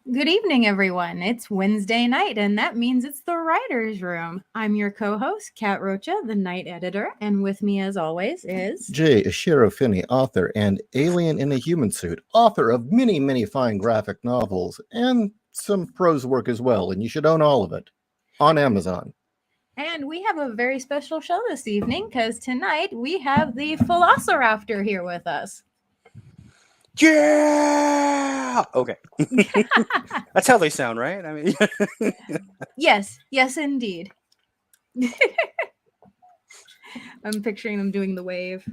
Good evening, everyone. It's Wednesday night, and that means it's the writer's room. I'm your co-host, Kat Rocha, the night editor, and with me, as always, is J.Ishiro, author and Alien in a Human Suit, author of many, many fine graphic novels and some prose work as well, and you should own all of it on Amazon. And we have a very special show this evening because tonight we have the Velociraptor here with us. Yeah. Okay. That's how they sound, right? I mean, Yes, indeed. I'm picturing them doing the wave.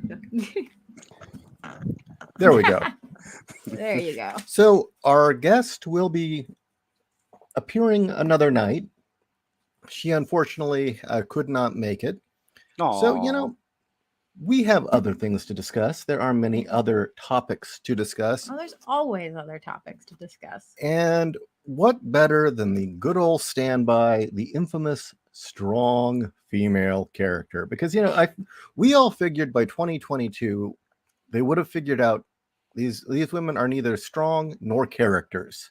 There we go. There you go. So our guest will be appearing another night. She unfortunately could not make it. Aww. So, we have other things to discuss. There are many other topics to discuss. Well, there's always other topics to discuss. And what better than the good old standby, the infamous strong female character? Because, we all figured by 2022, they would have figured out these women are neither strong nor characters.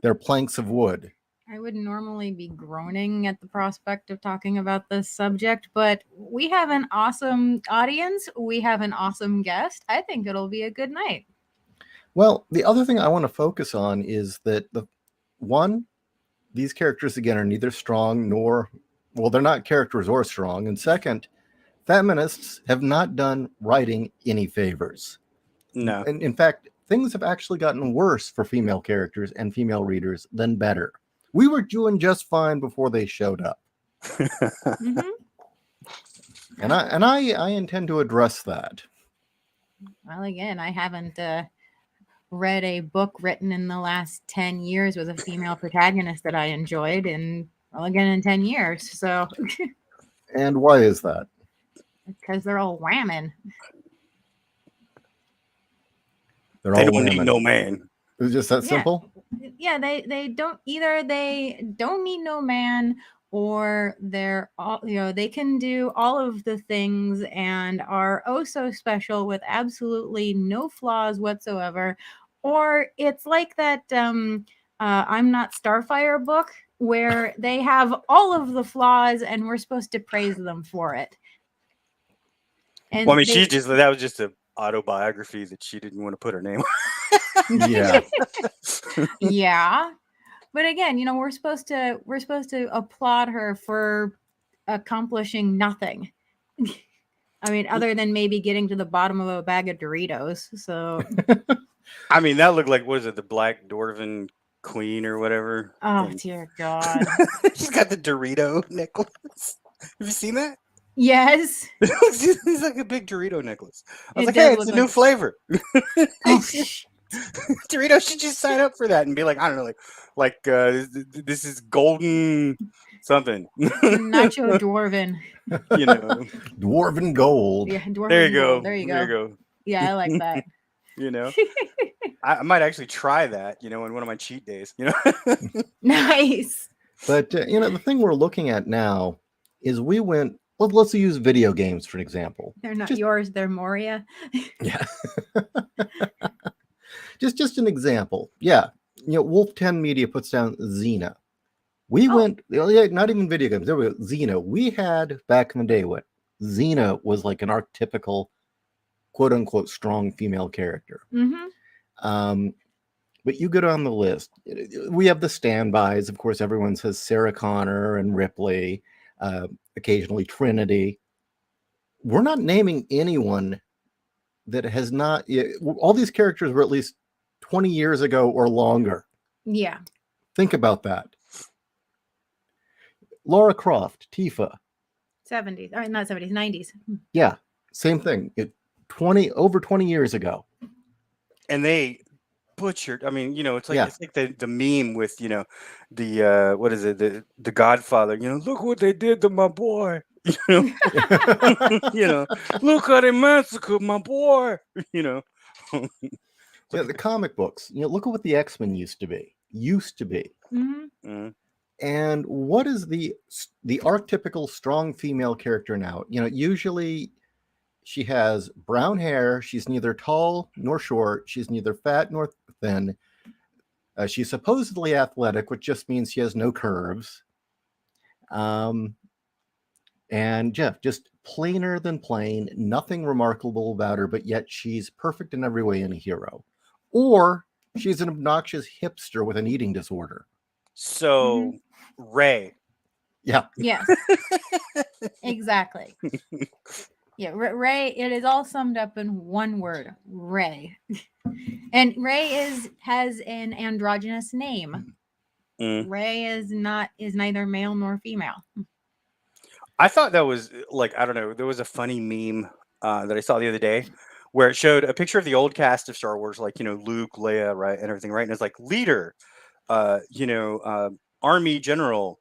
They're planks of wood. I would normally be groaning at the prospect of talking about this subject, but we have an awesome audience. We have an awesome guest. I think it'll be a good night. Well, the other thing I want to focus on is that these characters, again, are neither strong they're not characters or strong. And second, feminists have not done writing any favors. No. And in fact, things have actually gotten worse for female characters and female readers than better. We were doing just fine before they showed up. Mm-hmm. And I intend to address that. Well, again, I haven't read a book written in the last 10 years with a female protagonist that I enjoyed in 10 years. So. And why is that? Because they're all whamming. They don't need no man. It's just that simple? Yeah, they don't either. They don't need no man, or they're all, they can do all of the things and are oh so special with absolutely no flaws whatsoever. Or it's like that I'm Not Starfire book where they have all of the flaws and we're supposed to praise them for it. And well, I mean, that was just a autobiography that she didn't want to put her name on. Yeah. Yeah. But again, we're supposed to applaud her for accomplishing nothing. I mean, other than maybe getting to the bottom of a bag of Doritos. So I mean, that looked like, what is it, the Black Dwarven Queen or whatever? Oh, dear God. She's got the Dorito necklace. Have you seen that? Yes. It's like a big Dorito necklace. I was like, hey, it's a new flavor. Doritos should just sign up for that and be like, I don't know, like this is golden something. Nacho Dwarven. Dwarven gold. Yeah, Dwarven there you go. Gold. There you go. Yeah, I like that. I might actually try that, in one of my cheat days. Nice. But the thing we're looking at now is we went. Let's use video games for an example. They're not yours, they're Moria. Yeah. just an example. Yeah. Wolf 10 Media puts down Xena. We went, not even video games. There we go. Xena. We had back in the day what Xena was like an archetypical, quote unquote, strong female character. Mm-hmm. But you go down the list. We have the standbys. Of course, everyone says Sarah Connor and Ripley. Occasionally Trinity. We're not naming anyone that has not. All these characters were at least 20 years ago or longer. Yeah. Think about that. Lara Croft, Tifa. 70s. Or not 70s, 90s. Yeah, same thing. Over 20 years ago. And they butchered. I mean, it's like it's like the meme with the what is it, the Godfather, look what they did to my boy. Look how they massacred my boy. Yeah, the comic books, look at what the X-Men used to be. Mm-hmm. Mm-hmm. And what is the archetypical strong female character now? Usually she has brown hair. She's neither tall nor short. She's neither fat nor thin. She's supposedly athletic, which just means she has no curves. And Jeff, just plainer than plain, nothing remarkable about her, but yet she's perfect in every way and a hero. Or she's an obnoxious hipster with an eating disorder. So, Ray. Yeah. Yes. Exactly. Yeah, Ray, it is all summed up in one word, Ray. And Ray has an androgynous name. Ray is neither male nor female. I thought that was like, I don't know, there was a funny meme that I saw the other day where it showed a picture of the old cast of Star Wars, like, Luke, Leia, right, and everything, right? And it's like leader, army general,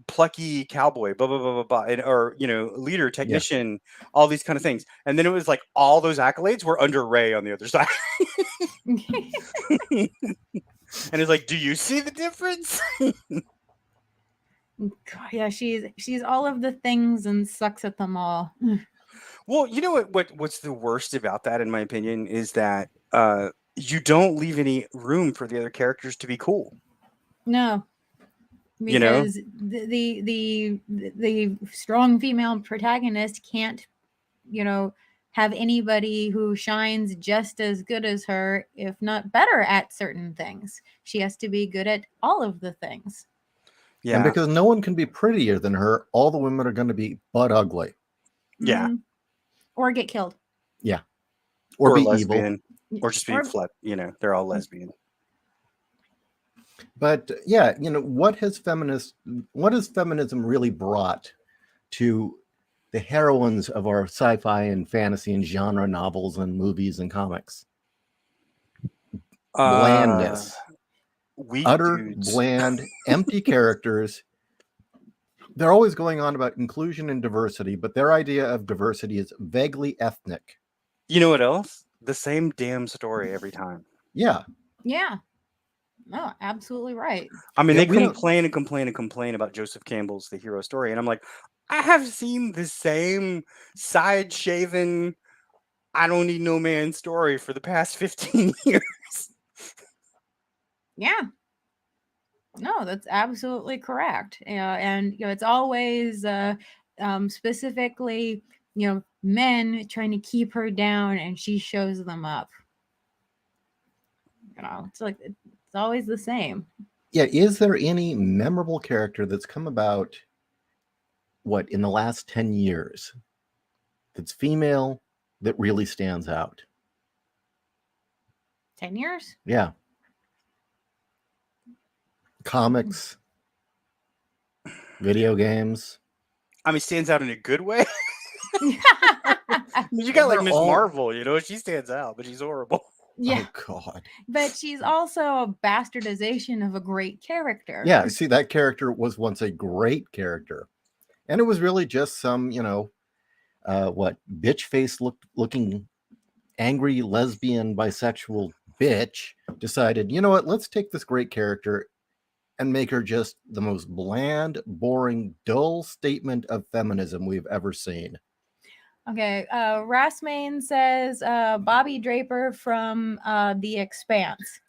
plucky cowboy, blah, blah, blah, blah, blah, and, or, leader, technician, all these kind of things. And then it was like all those accolades were under Ray on the other side. And it's like, do you see the difference? God, yeah, she's all of the things and sucks at them all. Well, you know what's the worst about that, in my opinion, is that you don't leave any room for the other characters to be cool. No, because the strong female protagonist can't, have anybody who shines just as good as her, if not better at certain things. She has to be good at all of the things. Yeah. And because no one can be prettier than her, all the women are going to be butt ugly. Yeah. Or get killed. Yeah. Or be lesbian. evil. Or just be flat. They're all lesbian. But yeah, what has feminism really brought to the heroines of our sci-fi and fantasy and genre novels and movies and comics? Blandness. Utter bland, empty characters. They're always going on about inclusion and diversity, but their idea of diversity is vaguely ethnic. You know what else? The same damn story every time. Yeah. Yeah. No, absolutely right. I mean, they complain and complain and complain about Joseph Campbell's The Hero Story, and I'm like, I have seen the same side-shaven, I don't need no man story for the past 15 years. Yeah. No, that's absolutely correct. And it's always specifically, men trying to keep her down, and she shows them up. It's like it's always the same. Yeah, is there any memorable character that's come about in the last 10 years that's female that really stands out? 10 years? Yeah. Comics, video games. I mean, stands out in a good way. You got like Miss Marvel, she stands out, but she's horrible. Yeah. Oh God. But she's also a bastardization of a great character. Yeah, see, that character was once a great character. And it was really just some, bitch face looking angry lesbian bisexual bitch decided, you know what, let's take this great character and make her just the most bland, boring, dull statement of feminism we've ever seen. Okay, Rasmain says Bobby Draper from The Expanse.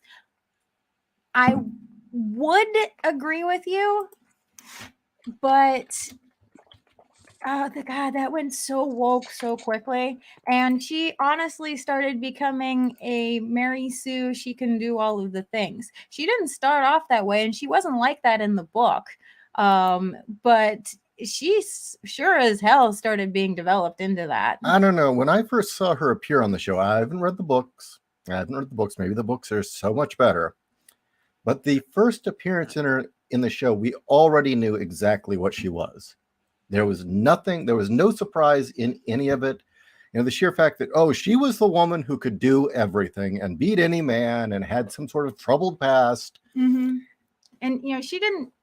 I would agree with you, but God, that went so woke so quickly. And she honestly started becoming a Mary Sue. She can do all of the things. She didn't start off that way, and she wasn't like that in the book. But she sure as hell started being developed into that. I don't know. When I first saw her appear on the show, I haven't read the books. Maybe the books are so much better. But the first appearance in the show, we already knew exactly what she was. There was no surprise in any of it. The sheer fact that, she was the woman who could do everything and beat any man and had some sort of troubled past. Mm-hmm. And, she didn't,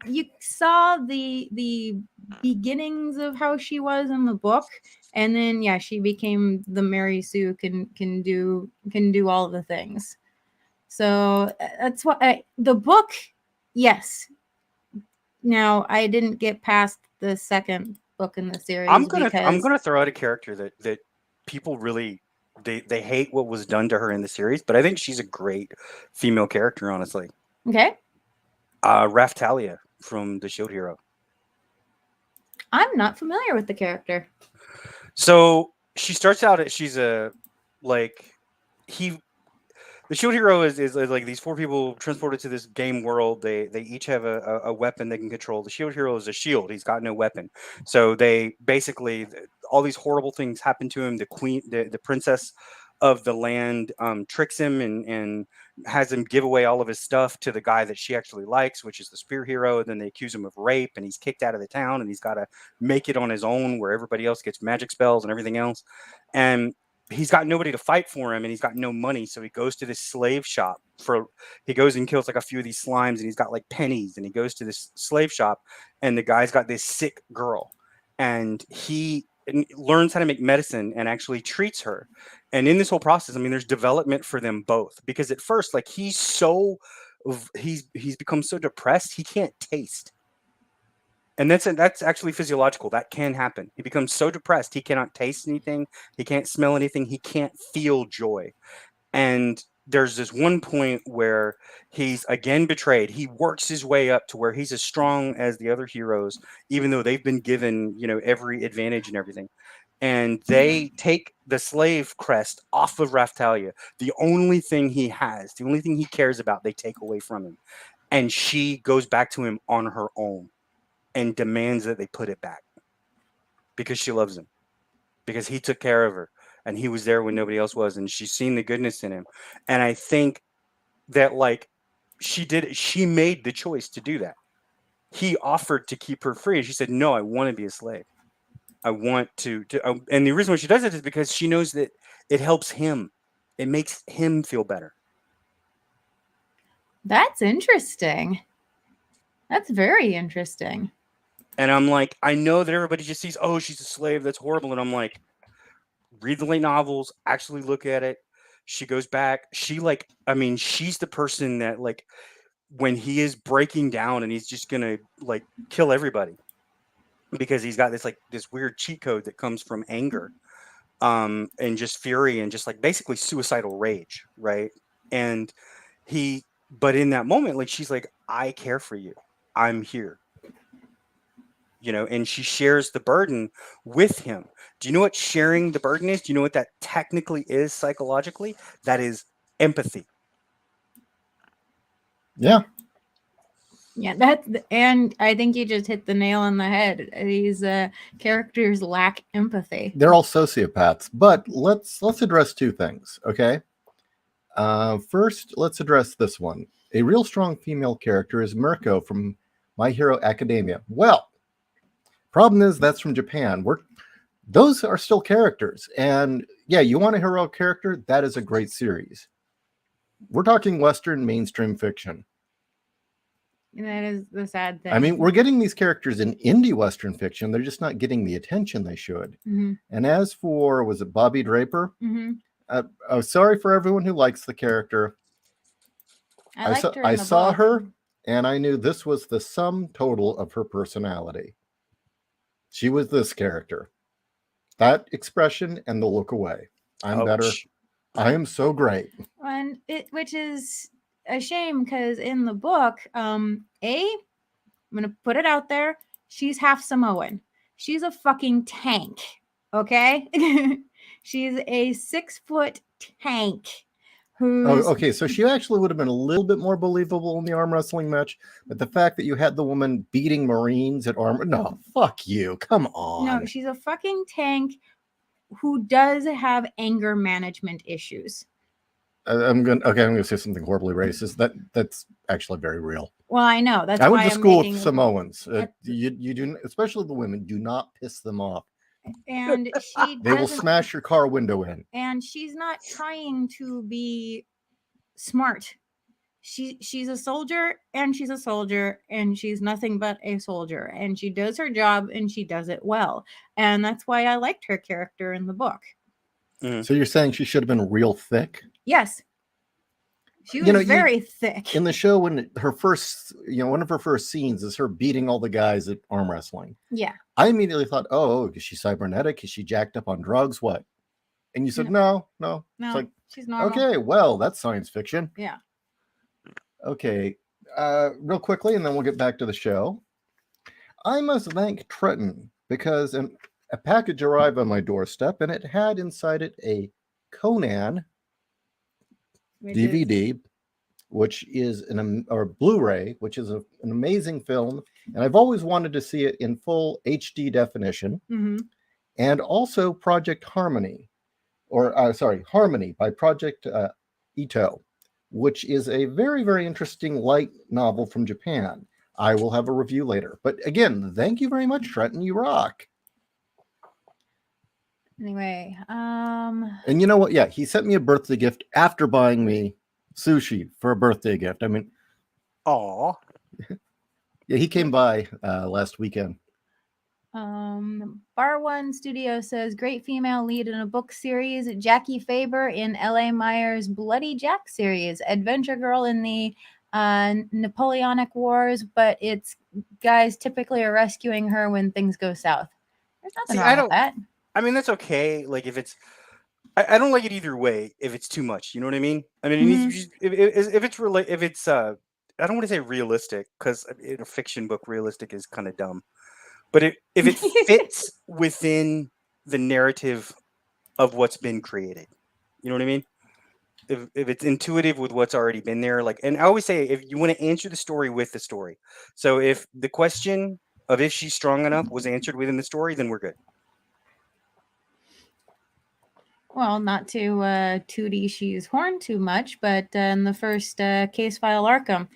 you saw the beginnings of how she was in the book. And then, she became the Mary Sue can do all the things. So that's what the book, yes. Now, I didn't get past the second book in the series. I'm gonna throw out a character that people really they hate what was done to her in the series, but I think she's a great female character, honestly. Okay. Raftalia from the Shield Hero. I'm not familiar with the character. So she starts out, she's a, like, the Shield Hero is like these 4 people transported to this game world. They each have a weapon they can control. The Shield Hero is a shield. He's got no weapon. So they basically, all these horrible things happen to him. The princess of the land tricks him and has him give away all of his stuff to the guy that she actually likes, which is the Spear Hero. And then they accuse him of rape, and he's kicked out of the town, and he's got to make it on his own, where everybody else gets magic spells and everything else. And he's got nobody to fight for him, and he's got no money. So he goes to this slave shop he goes and kills like a few of these slimes, and he's got like pennies, and he goes to this slave shop, and the guy's got this sick girl, and he learns how to make medicine and actually treats her. And in this whole process, I mean, there's development for them both, because at first, like, he's become so depressed he can't taste. And that's actually physiological. That can happen. He becomes so depressed he cannot taste anything, he can't smell anything, he can't feel joy. And there's this one point where he's again betrayed. He works his way up to where he's as strong as the other heroes, even though they've been given, every advantage and everything. And they take the slave crest off of Raftalia. The only thing he has, the only thing he cares about, they take away from him. And she goes back to him on her own and demands that they put it back, because she loves him, because he took care of her and he was there when nobody else was, and she's seen the goodness in him. And I think that, like, she made the choice to do that. He offered to keep her free, and she said, no, I want to be a slave. I want to and the reason why she does it is because she knows that it helps him. It makes him feel better. That's interesting. That's very interesting. And I'm like, I know that everybody just sees, oh, she's a slave, that's horrible. And I'm like, read the late novels, actually look at it. She goes back. She's the person that, like, when he is breaking down and he's just gonna, like, kill everybody, because he's got this weird cheat code that comes from anger, and just fury, and just, like, basically suicidal rage, right? And but in that moment, like, she's like, I care for you, I'm here, and she shares the burden with him. Do you know what sharing the burden is? Do you know what that technically is psychologically? That is empathy. Yeah. Yeah, and I think you just hit the nail on the head. These characters lack empathy. They're all sociopaths. But let's address 2 things, okay? First, let's address this one. A real strong female character is Mirko from My Hero Academia. Well, problem is that's from Japan. Those are still characters. And yeah, you want a heroic character? That is a great series. We're talking Western mainstream fiction. And that is the sad thing. I mean, we're getting these characters in indie Western fiction. They're just not getting the attention they should. Mm-hmm. And as for, was it Bobby Draper? Mm-hmm. I'm sorry for everyone who likes the character. I saw her, and I knew this was the sum total of her personality. She was this character. That expression and the look away. I'm better. I am so great. And which is a shame, because in the book, I'm gonna put it out there, she's half Samoan. She's a fucking tank. Okay? She's a 6-foot tank. Okay, so she actually would have been a little bit more believable in the arm wrestling match, but the fact that you had the woman beating Marines at arm, no, fuck you, come on. No, she's a fucking tank who does have anger management issues. I'm gonna say something horribly racist. That's actually very real. Well, I know. That's I why went to school with Samoans. You do, especially the women, do not piss them off. And they will smash your car window in. And she's not trying to be smart. She's a soldier, and she's a soldier, and she's nothing but a soldier, and she does her job, and she does it well. And that's why I liked her character in the book. So you're saying she should have been real thick? Yes. She was very thick. In the show, when her first, one of her first scenes is her beating all the guys at arm wrestling. Yeah. I immediately thought, oh, is she cybernetic? Is she jacked up on drugs? What? And you said, no. No, It's like, she's normal. okay, well, that's science fiction. Yeah. Okay, real quickly, and then we'll get back to the show. I must thank Trenton because a package arrived on my doorstep, and it had inside it a Conan DVD, which is or Blu-ray, which is an amazing film, and I've always wanted to see it in full HD definition. Mm-hmm. And also Project Harmony, Harmony by Project Ito, which is a very, very interesting light novel from Japan. I will have a review later. But again, thank you very much, Trenton. You rock. Anyway, and you know what? Yeah, he sent me a birthday gift after buying me sushi for a birthday gift. I mean, aw. Yeah, he came by last weekend. Bar One Studio says great female lead in a book series. Jackie Faber in L.A. Meyer's Bloody Jack series. Adventure girl in the Napoleonic Wars, but it's guys typically are rescuing her when things go south. There's nothing wrong with that. I mean, that's okay. Like if it's, I don't like it either way. If it's too much, you know what I mean? I mean, it needs to be, if it's I don't want to say realistic because in a fiction book, realistic is kind of dumb. But if it fits within the narrative of what's been created, you know what I mean? If it's intuitive with what's already been there, like, and I always say, if you want to answer the story with the story. So if the question of if she's strong enough was answered within the story, then we're good. Well, not to toot Ishii's horn too much, but in the first case file Arkham,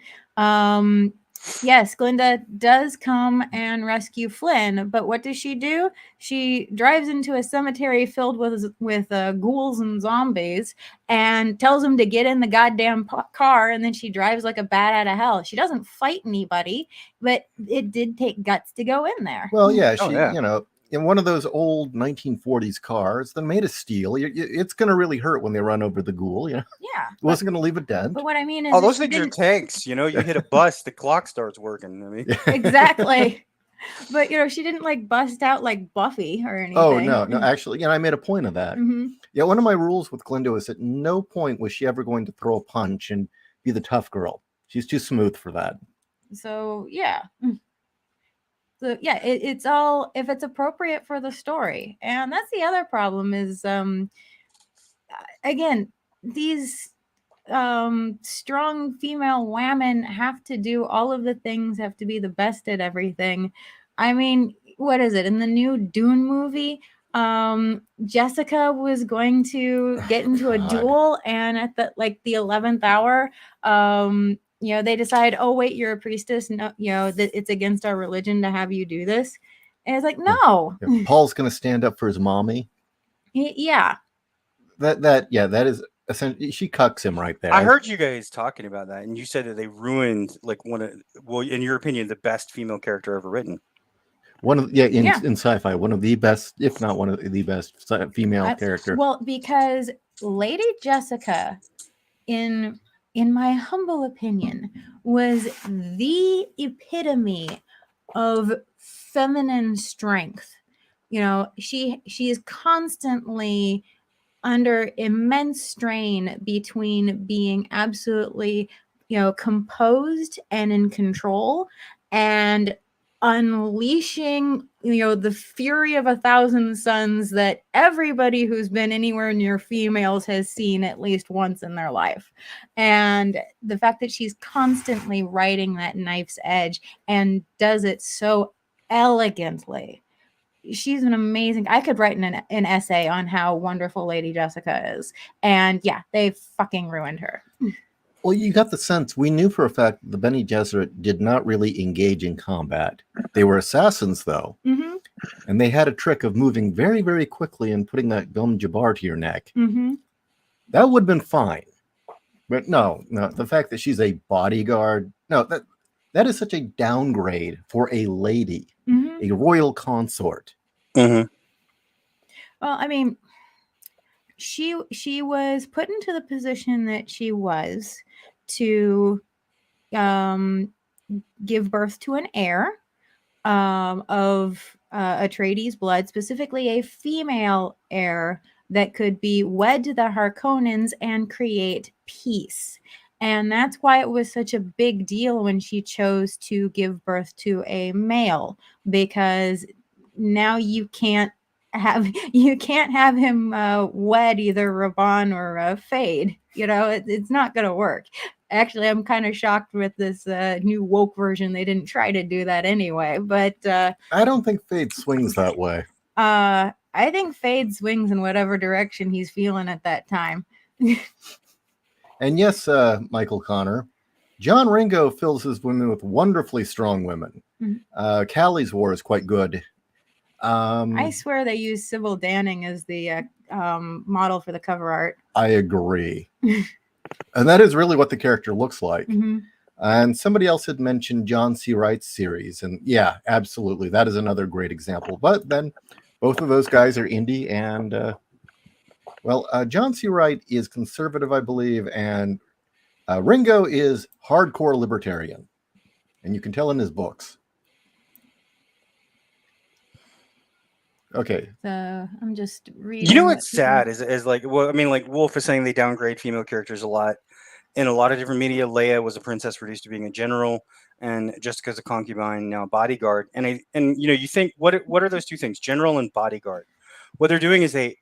yes, Glinda does come and rescue Flynn, but what does she do? She drives into a cemetery filled with ghouls and zombies and tells him to get in the goddamn car, and then she drives like a bat out of hell. She doesn't fight anybody, but it did take guts to go in there. Well, yeah, you know, in one of those old 1940s cars that made of steel, it's going to really hurt when they run over the ghoul. You know? Yeah, it wasn't going to leave a dent. But what I mean is, those things are tanks. You know, you hit a bus, the clock starts working. I mean, exactly. But you know, she didn't like bust out like Buffy or anything. Oh no, actually, you know, I made a point of that. Mm-hmm. Yeah, one of my rules with Glinda was at no point was she ever going to throw a punch and be the tough girl. She's too smooth for that. So yeah. So yeah, it's all if it's appropriate for the story. And that's the other problem is again, these strong female women have to do all of the things, have to be the best at everything. I mean, what is it in the new Dune movie? Jessica was going to get into a duel, and at the 11th hour, you know, they decide, oh wait, you're a priestess, no, you know, that it's against our religion to have you do this. And it's like, no. Paul's going to stand up for his mommy. Yeah. That is essentially, she cucks him right there. I heard you guys talking about that, and you said that they ruined in your opinion, the best female character ever written. In sci-fi, one of the best, if not one of the best female characters. Well, because Lady Jessica, in my humble opinion, was the epitome of feminine strength. You know, she is constantly under immense strain between being absolutely, you know, composed and in control and unleashing, you know, the fury of 1,000 suns that everybody who's been anywhere near females has seen at least once in their life. And the fact that she's constantly riding that knife's edge and does it so elegantly. She's an amazing. I could write an essay on how wonderful Lady Jessica is. And yeah, they fucking ruined her. Well, you got the sense. We knew for a fact the Bene Gesserit did not really engage in combat. They were assassins, though. Mm-hmm. And they had a trick of moving very, very quickly and putting that gum jabbar to your neck. Mm-hmm. That would have been fine. But no, the fact that she's a bodyguard, that is such a downgrade for a lady, a royal consort. Mm-hmm. Well, I mean, she was put into the position that she was to give birth to an heir of Atreides blood, specifically a female heir that could be wed to the Harkonnens and create peace. And that's why it was such a big deal when she chose to give birth to a male, because now you can't have him wed either Raban or Fade. It's not gonna work. Actually, I'm kind of shocked with this new woke version. They didn't try to do that anyway, but I don't think Fade swings that way. I think Fade swings in whatever direction he's feeling at that time. And yes, Michael Connor, John Ringo fills his women with wonderfully strong women. Mhm. Callie's War is quite good. I swear they use Sybil Danning as the model for the cover art. I agree. And that is really what the character looks like. Mhm. And somebody else had mentioned John C. Wright's series. And yeah, absolutely. That is another great example. But then both of those guys are indie. And, John C. Wright is conservative, I believe. And Ringo is hardcore libertarian. And you can tell in his books. Okay. So I'm just reading. You know what's sad is like, well, I mean, like Wolf is saying they downgrade female characters a lot in a lot of different media. Leia was a princess reduced to being a general, and Jessica's a concubine, now a bodyguard. And you think, what are those two things, general and bodyguard? What they're doing is they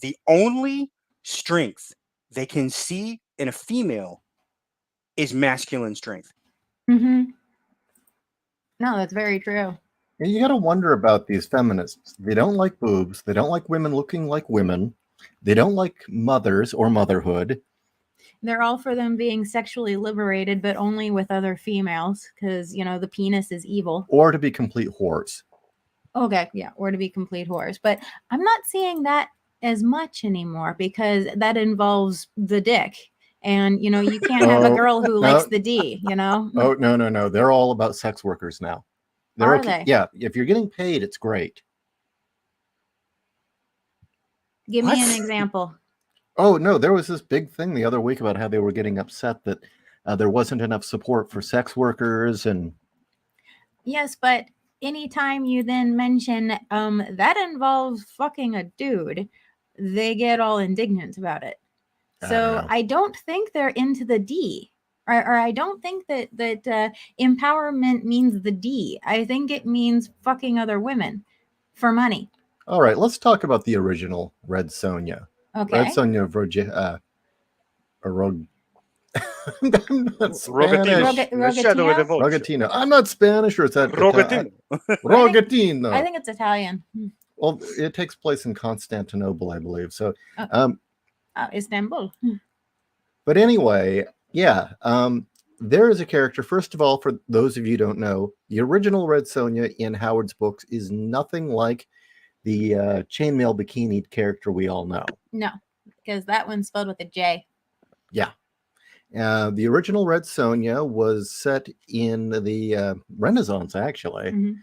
the only strength they can see in a female is masculine strength. Mm-hmm. No, that's very true. You got to wonder about these feminists. They don't like boobs. They don't like women looking like women. They don't like mothers or motherhood. They're all for them being sexually liberated, but only with other females, because, the penis is evil. Or to be complete whores. Okay, yeah, or to be complete whores. But I'm not seeing that as much anymore, because that involves the dick. And, you can't have a girl who likes the D, Oh, no. They're all about sex workers now. Are they? Yeah, if you're getting paid, it's great. Give me an example. Oh, no, there was this big thing the other week about how they were getting upset that there wasn't enough support for sex workers. And yes, but anytime you then mention that involves fucking a dude, they get all indignant about it. So I don't think they're into the D. Or I don't think that empowerment means the D. I think it means fucking other women for money. All right, let's talk about the original Red Sonja. Okay. Red Sonja I'm not Spanish. Rogatino. I'm not Spanish, or is that Rogatino? Rogatino. I think it's Italian. Well, it takes place in Constantinople, I believe. So, Istanbul. But anyway, yeah, there is a character. First of all, for those of you who don't know, the original Red Sonja in Howard's books is nothing like the chainmail bikini character we all know. No, because that one's spelled with a J. Yeah. The original Red Sonja was set in the Renaissance, actually,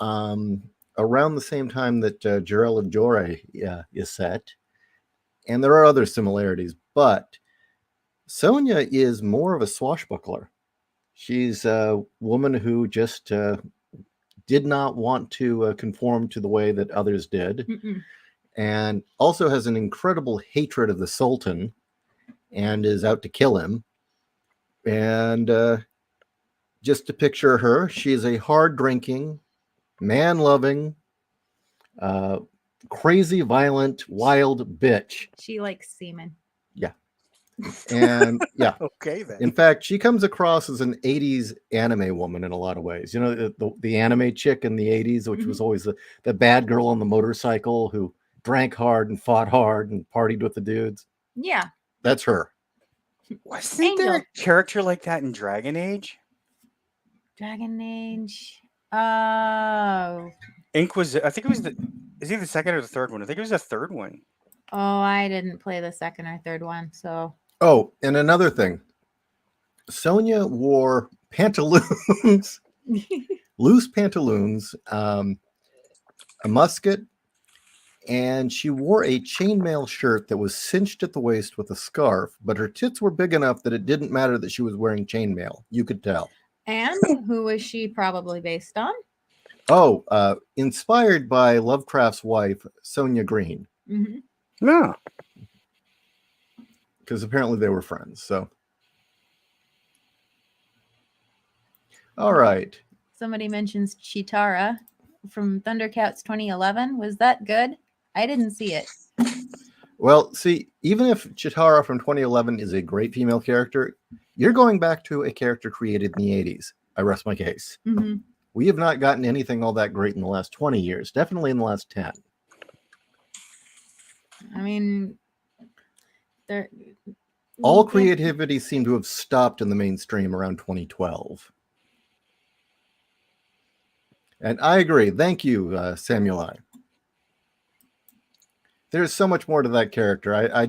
around the same time that Jarella Jore is set. And there are other similarities, but Sonja is more of a swashbuckler. She's a woman who just did not want to conform to the way that others did, and also has an incredible hatred of the Sultan and is out to kill him. And just to picture her, she is a hard-drinking, man-loving, crazy, violent, wild bitch. She likes semen. Yeah. And yeah. Okay, then. In fact, she comes across as an 80s anime woman in a lot of ways. You know, the anime chick in the 80s, which was always the bad girl on the motorcycle who drank hard and fought hard and partied with the dudes. Yeah. That's her. Wasn't there a character like that in Dragon Age? Dragon Age. Oh. Inquisition. I think it was is he the second or the third one? I think it was the third one. Oh, I didn't play the second or third one, so. Oh, and another thing. Sonja wore pantaloons, loose pantaloons, a musket, and she wore a chainmail shirt that was cinched at the waist with a scarf, but her tits were big enough that it didn't matter that she was wearing chainmail. You could tell. And who was she probably based on? Oh, inspired by Lovecraft's wife, Sonia Green. No. Because apparently they were friends. So, all right. Somebody mentions Chitara from Thundercats 2011. Was that good? I didn't see it. Well, see, even if Chitara from 2011 is a great female character, you're going back to a character created in the 80s. I rest my case. Mm-hmm. We have not gotten anything all that great in the last 20 years, definitely in the last 10. I mean, all creativity seemed to have stopped in the mainstream around 2012. And I agree. Thank you, Samuel I. There's so much more to that character. I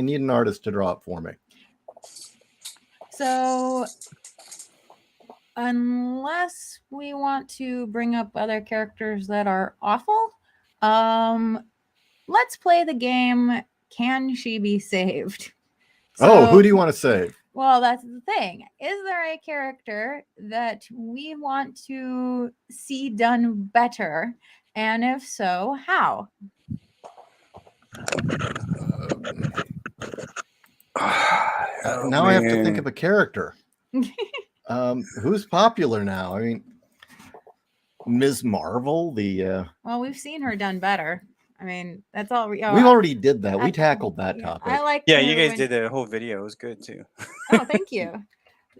need an artist to draw it for me. So, unless we want to bring up other characters that are awful, let's play the game, Can She Be Saved? So, who do you want to save? Well, that's the thing. Is there a character that we want to see done better? And if so, how? Now I have to think of a character. Who's popular now? I mean, Ms. Marvel, well, we've seen her done better. I mean, that's all we already did that. We tackled that topic. I like you guys did the whole video. It was good too. Oh, thank you.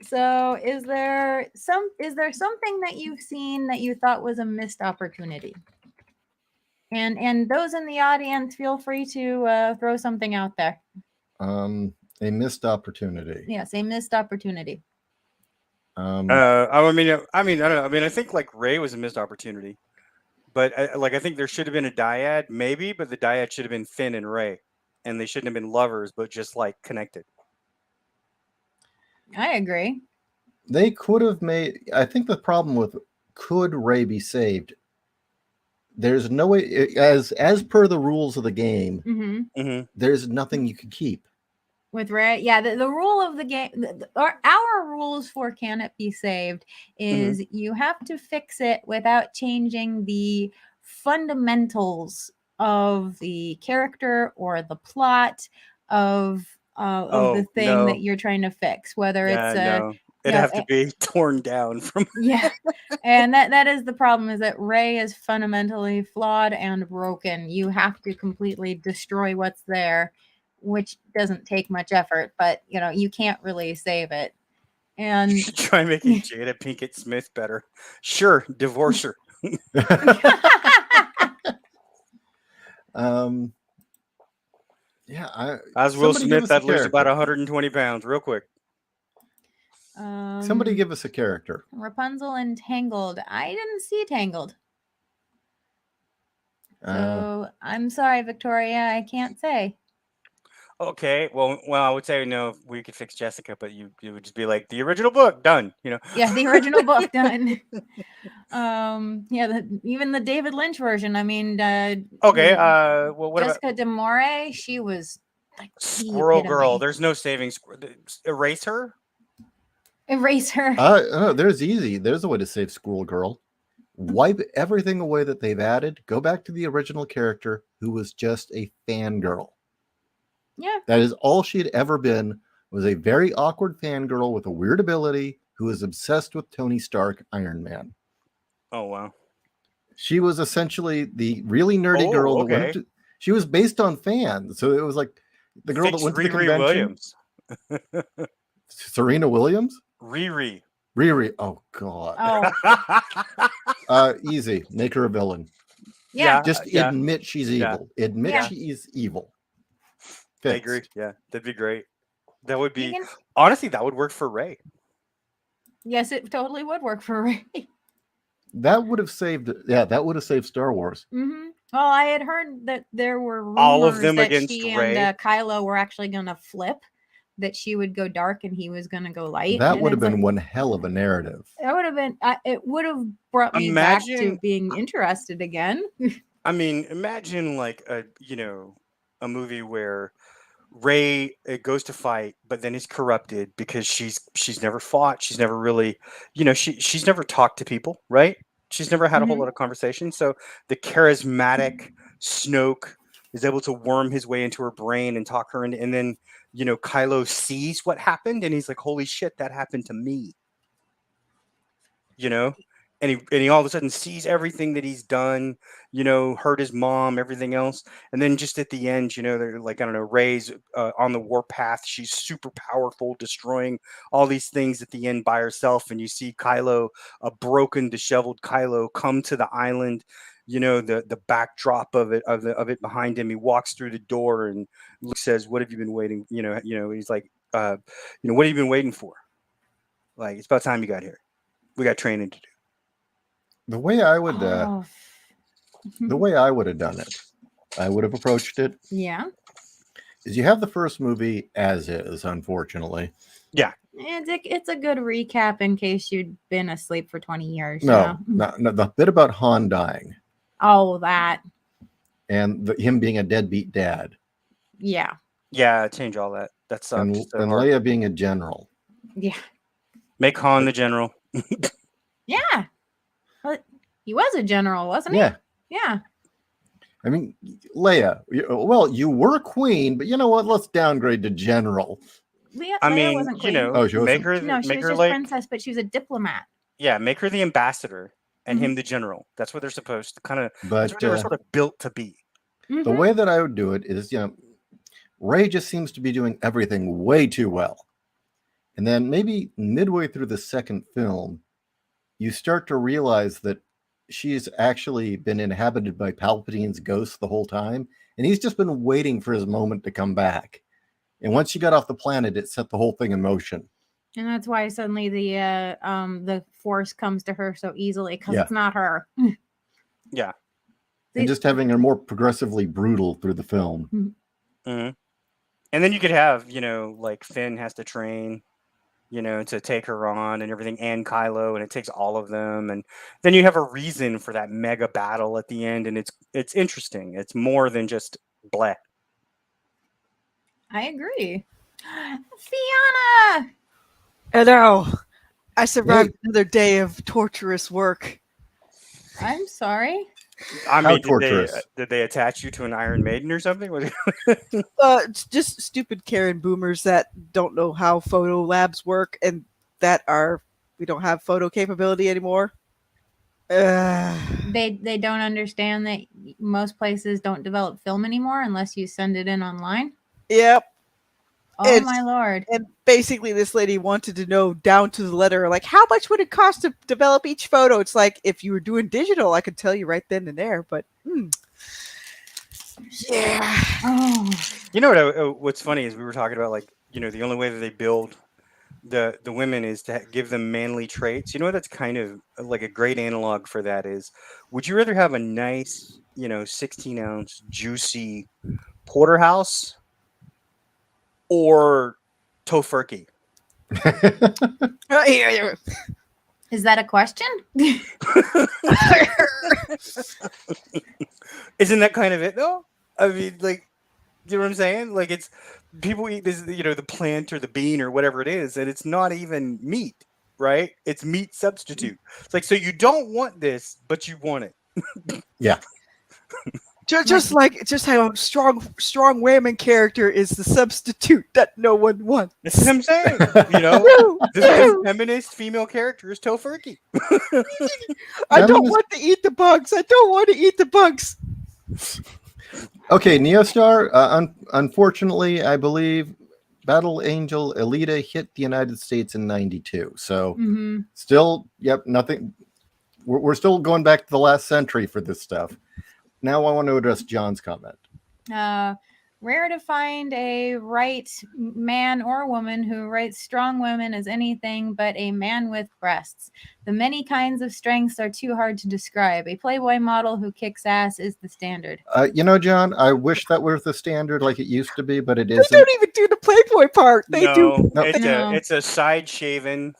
So is there something that you've seen that you thought was a missed opportunity? And those in the audience, feel free to throw something out there. A missed opportunity. Yes, a missed opportunity. I mean, I don't know. I mean, I think like Rey was a missed opportunity, but I think there should have been a dyad, maybe, but the dyad should have been Finn and Rey, and they shouldn't have been lovers, but just like connected. I agree. They could have made. I think the problem with could Rey be saved? There's no way, as per the rules of the game, there's nothing you could keep. With Rey, yeah, the rule of the game, our rules for Can It Be Saved is you have to fix it without changing the fundamentals of the character or the plot of the thing that you're trying to fix, whether it's it'd have to be torn down from and that is the problem, is that Rey is fundamentally flawed and broken. You have to completely destroy what's there, which doesn't take much effort, but you can't really save it. And try making Jada Pinkett Smith better. Sure, divorce her. As Will Smith, I'd lose about 120 pounds real quick. Somebody give us a character. Rapunzel and Tangled. I didn't see Tangled. So I'm sorry, Victoria, I can't say. Okay, well, I would say no. We could fix Jessica, but you would just be like the original book done. Yeah, the original book done. Even the David Lynch version. I mean, okay. Well, what Jessica about Demore? She was like Squirrel Girl. There's no saving. Erase her. Erase her. There's a way to save Squirrel Girl. Wipe everything away that they've added. Go back to the original character who was just a fangirl. Yeah. That is all she had ever been, was a very awkward fangirl with a weird ability who was obsessed with Tony Stark, Iron Man. Oh, wow. She was essentially the really nerdy girl that went to... She was based on fans. So it was like the girl that went to the convention. Williams. Serena Williams? Riri. Oh, God. Oh. Easy. Make her a villain. Yeah. Just admit she's evil. Admit she is evil. I agree. Yeah, that'd be great. That would be honestly, that would work for Rey. Yes, it totally would work for Rey. That would have saved. Yeah, that would have saved Star Wars. Mm-hmm. Well, I had heard that there were rumors all of them that against she Rey and Kylo were actually going to flip. That she would go dark and he was going to go light. That would have been one hell of a narrative. That would have been. It would have brought me back to being interested again. I mean, imagine like a movie where Rey goes to fight, but then is corrupted because she's never fought. She's never really, she's never talked to people, right? She's never had a whole lot of conversation. So the charismatic Snoke is able to worm his way into her brain and talk her into, and then, you know, Kylo sees what happened and he's like, holy shit, that happened to me. You know? And he all of a sudden sees everything that he's done, you know, hurt his mom, everything else. And then just at the end, you know, they're like, I don't know, Rey's on the warpath. She's super powerful, destroying all these things at the end by herself. And you see Kylo, a broken, disheveled Kylo, come to the island. You know, the backdrop of it behind him. He walks through the door and Luke says, "What have you been waiting?" You know, he's like, you know, what have you been waiting for? Like, it's about time you got here. We got training to do. The way I would, Oh. the way I would have done it, I would have approached it. Yeah. Is you have the first movie as is, unfortunately. Yeah. It's a good recap in case you'd been asleep for 20 years. No, the bit about Han dying. Oh, that. And him being a deadbeat dad. Yeah. Yeah, change all that. That sucks. And Leia being a general. Yeah. Make Han the general. Yeah. But he was a general, wasn't he? Yeah. Yeah. I mean, Leia, well, you were queen, but you know what? Let's downgrade to general. Leia wasn't queen. You know, Oh, she make wasn't? her No, she make was her just like princess, but she was a diplomat. yeah, make her the ambassador and Mhm. him the general. That's what they're supposed to kind of. But That's what they were sort of built to be. the way that I would do it is, you know, Rey just seems to be doing everything way too well. And then maybe midway through the second film, you start to realize that she's actually been inhabited by Palpatine's ghost the whole time. And he's just been waiting for his moment to come back. And once she got off the planet, it set the whole thing in motion. And that's why suddenly the Force comes to her so easily, because it's not her. Yeah. And just having her more progressively brutal through the film. Mm-hmm. And then you could have, you know, like Finn has to train, you know, to take her on and everything, and Kylo, and it takes all of them, and then you have a reason for that mega battle at the end, and it's interesting. It's more than just bleh. I agree. Fiona! Hello. I survived another day of torturous work. I'm sorry. I How mean, torturous. did they attach you to an Iron Maiden or something? It's just stupid Karen boomers that don't know how photo labs work and we don't have photo capability anymore. They don't understand that most places don't develop film anymore unless you send it in online. Yep. Oh my lord. And basically this lady wanted to know down to the letter, like, how much would it cost to develop each photo? It's like, if you were doing digital, I could tell you right then and there, but yeah. Oh. You know what's funny is we were talking about, like, you know, the only way that they build the women is to give them manly traits. You know, that's kind of like a great analog for that is, would you rather have a nice, you know, 16-ounce juicy porterhouse or tofurkey? Is that a question? Isn't that kind of it though? I mean, like, you know what I'm saying? Like, it's people eat this, you know, the plant or the bean or whatever it is, and it's not even meat, right? It's meat substitute. It's like, so you don't want this, but you want it. Yeah. Just how a strong women character is the substitute that no one wants. That's what I'm saying. You know, this feminist female character is tofurkey. I don't want to eat the bugs. I don't want to eat the bugs. Okay, Neostar, unfortunately, I believe Battle Angel Alita hit the United States in 92. So still, nothing. We're still going back to the last century for this stuff. Now I want to address John's comment. Rare to find a right man or woman who writes strong women as anything but a man with breasts. The many kinds of strengths are too hard to describe. A Playboy model who kicks ass is the standard. You know, John, I wish that were the standard like it used to be, but it isn't. They don't even do the Playboy part. They do. It's a side shaven,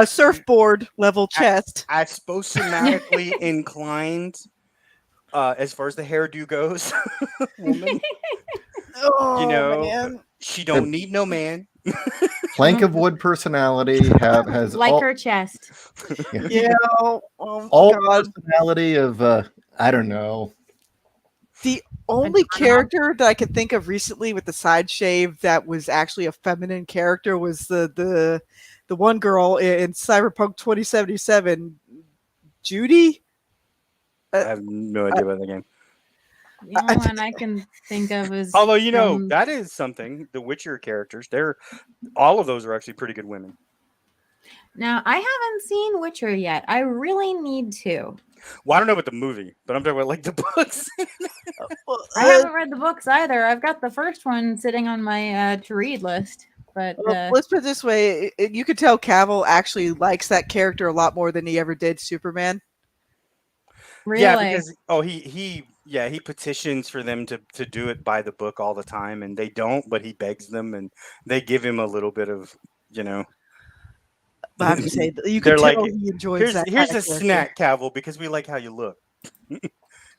surfboard level chest. apostomatically inclined. As far as the hairdo goes, woman. Oh, you know, man. She don't need no man. Plank of wood personality has like her chest. Yeah. All personality of I don't know. The only character that I could think of recently with the side shave that was actually a feminine character was the one girl in Cyberpunk 2077, Judy. I have no idea about the game. The only one I can think of is Although, you know, from- that is something. The Witcher characters, all of those are actually pretty good women. Now, I haven't seen Witcher yet. I really need to. Well, I don't know about the movie, but I'm talking about like the books. I haven't read the books either. I've got the first one sitting on my to read list. But let's put it this way: you could tell Cavill actually likes that character a lot more than he ever did Superman. really, Yeah, because he petitions for them to do it by the book all the time, and they don't, but he begs them, and they give him a little bit of, you know. But I'm just saying, you They're can like, tell he enjoys here's that. here's kind a of character. snack, Cavill, because we like how you look.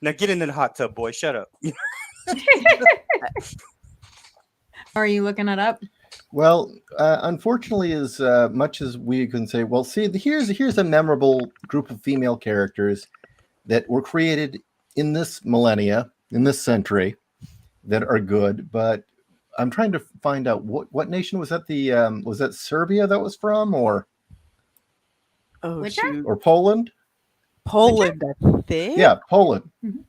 Now get in the hot tub, boy. Shut up. are you looking it up? Well, unfortunately, as much as we can say, well, see, here's a memorable group of female characters that were created in this millennia, in this century, that are good. But I'm trying to find out what nation was that? Was that Serbia that was from, or Witcher? shoot. or Poland? Poland, I think. Yeah, Poland. Mhm.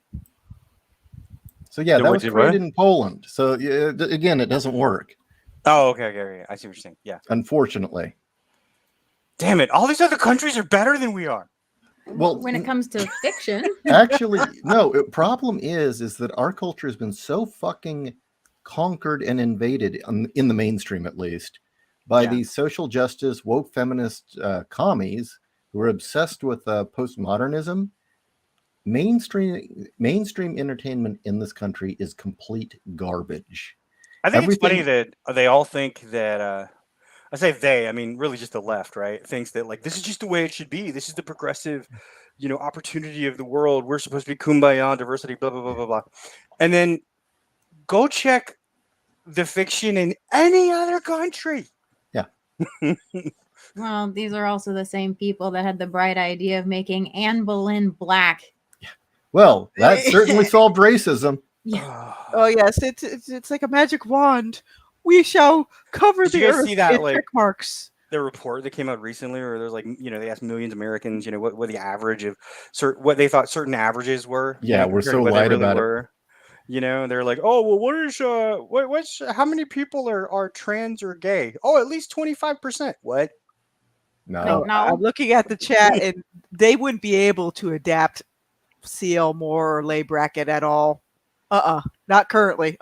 So yeah, The that what was did created what? in Poland. So again, it doesn't work, Oh, okay. I see what you're saying. Yeah. unfortunately. Damn it! All these other countries are better than we are. Well, When it comes to fiction, Actually, no. Problem is that our culture has been so fucking conquered and invaded in the mainstream, at least, by Yeah. these social justice woke feminist commies who are obsessed with postmodernism. Mainstream entertainment in this country is complete garbage. I think it's funny Everything- that they all think that. I say they, I mean, really just the left, right? Thinks that like this is just the way it should be. This is the progressive, opportunity of the world. We're supposed to be kumbaya, diversity, blah blah blah blah blah. And then go check the fiction in any other country. Yeah. well, these are also the same people that had the bright idea of making Anne Boleyn black. Well, that certainly solved racism. Yeah. Oh yes, it's like a magic wand. We shall cover Did the you guys earth see that, in like- check marks. The report that came out recently, where there's like, they asked millions of Americans, what the average of what they thought certain averages were. Yeah, we're compared to so what they light really about it. were. They're like, oh well, what is what's how many people are trans or gay? Oh, at least 25%. What? No. No. I'm looking at the chat, and they wouldn't be able to adapt CL Moore or Lay Brackett at all. Not currently.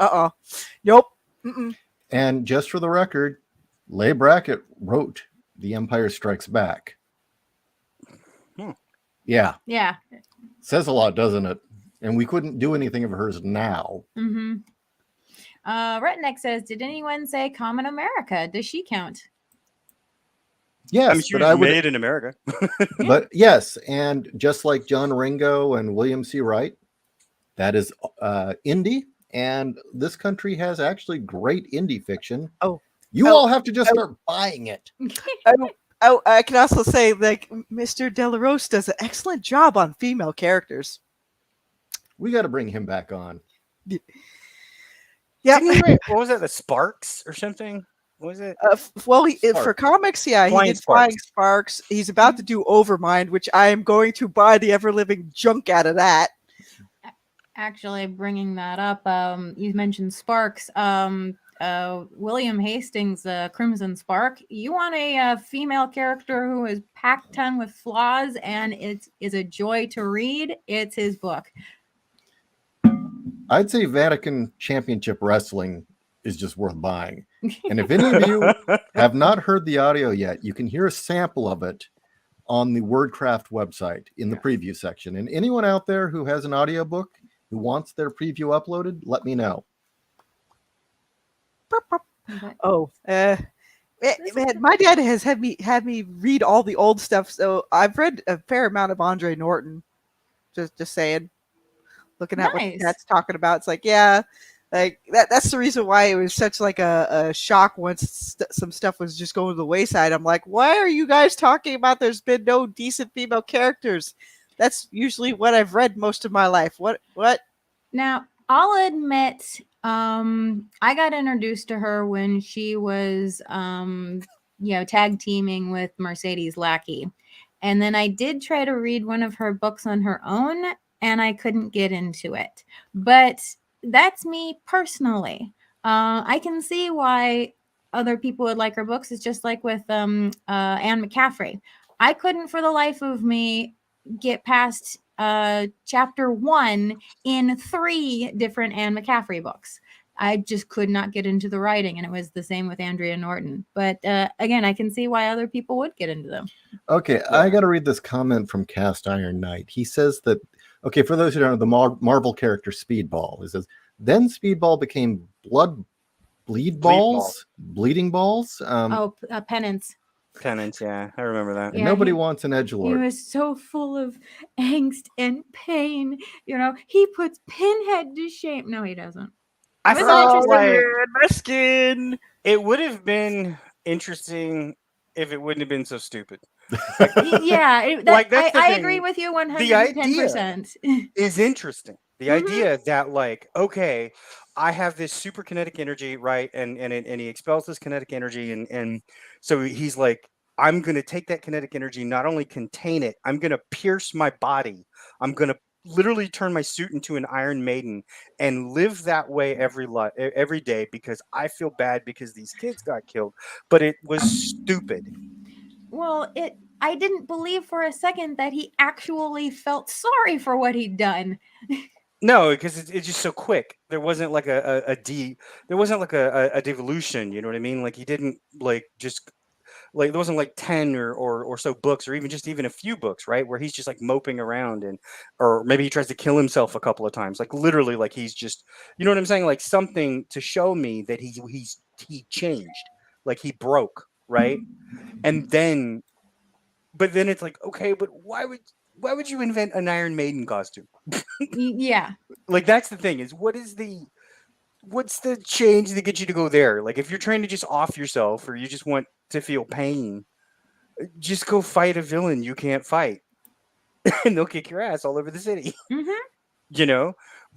Nope. Mm-mm. And just for the record, Leigh Brackett wrote The Empire Strikes Back. Yeah, Yeah. says a lot, doesn't it? And we couldn't do anything of hers now. Mm-hmm. Redneck says, did anyone say Common America? Does she count? Yes, I mean, she but was I would. made in America. But yes, and just like John Ringo and William C. Wright, that is indie, and this country has actually great indie fiction. You all have to just start buying it. I can also say, like, Mr. Delarose does an excellent job on female characters. We got to bring him back on. Yeah. Didn't he write- what was that? The Sparks or something? What was it? For Sparks. comics, yeah, Flying he did Sparks. Flying Sparks. He's about to do Overmind, which I am going to buy the ever-living junk out of that. Actually, bringing that up, you mentioned Sparks. William Hastings, Crimson Spark. You want a female character who is packed ton with flaws, and it is a joy to read. It's his book. I'd say Vatican Championship Wrestling is just worth buying. And if any of you have not heard the audio yet, you can hear a sample of it on the WordCraft website in the preview section. And anyone out there who has an audiobook who wants their preview uploaded, let me know. Man, my dad has had me read all the old stuff, so I've read a fair amount of Andre Norton. Just saying, looking at what Nice. that's talking about, it's like, yeah, like that's the reason why it was such like a shock once some stuff was just going to the wayside. I'm like, why are you guys talking about there's been no decent female characters? That's usually what I've read most of my life. What? Now, I'll admit, I got introduced to her when she was, tag teaming with Mercedes Lackey. And then I did try to read one of her books on her own, and I couldn't get into it. But that's me personally. I can see why other people would like her books. It's just like with Anne McCaffrey. I couldn't for the life of me get past chapter 1 in 3 different Anne McCaffrey books. I just could not get into the writing, and it was the same with Andrea Norton. But again, I can see why other people would get into them. Okay, I got to read this comment from Cast Iron Knight. He says that, okay, for those who don't know, the Marvel character Speedball, he says, then Speedball became bleeding balls. Penance. Penance, yeah, I remember that. And nobody wants an edgelord. He was so full of angst and pain. He puts Pinhead to shame. No, he doesn't. I Wasn't felt interesting. like my skin. it would have been interesting if it wouldn't have been so stupid. Yeah, Like, that's the I thing. agree with you The idea 110%. is interesting. The Mhm. idea that, like, okay, I have this super kinetic energy, right? And he expels this kinetic energy, and so he's like, I'm gonna take that kinetic energy, not only contain it, I'm gonna pierce my body. I'm gonna literally turn my suit into an Iron Maiden and live that way every day because I feel bad because these kids got killed. But it was stupid. Well, I didn't believe for a second that he actually felt sorry for what he'd done. No, because it's just so quick. There wasn't like there wasn't like a devolution. You know what I mean? Like, he didn't like just like, there wasn't like 10 or so books, or even a few books, right, where he's just like moping around, or maybe he tries to kill himself a couple of times, like literally, like he's just, you know what I'm saying, like something to show me that he changed, like he broke, right, and then, but then it's like, okay, but why would you invent an Iron Maiden costume? Yeah. Like, that's the thing, is what's the change that gets you to go there? Like, if you're trying to just off yourself, or you just want to feel pain, just go fight a villain you can't fight, and they'll kick your ass all over the city. Mm-hmm.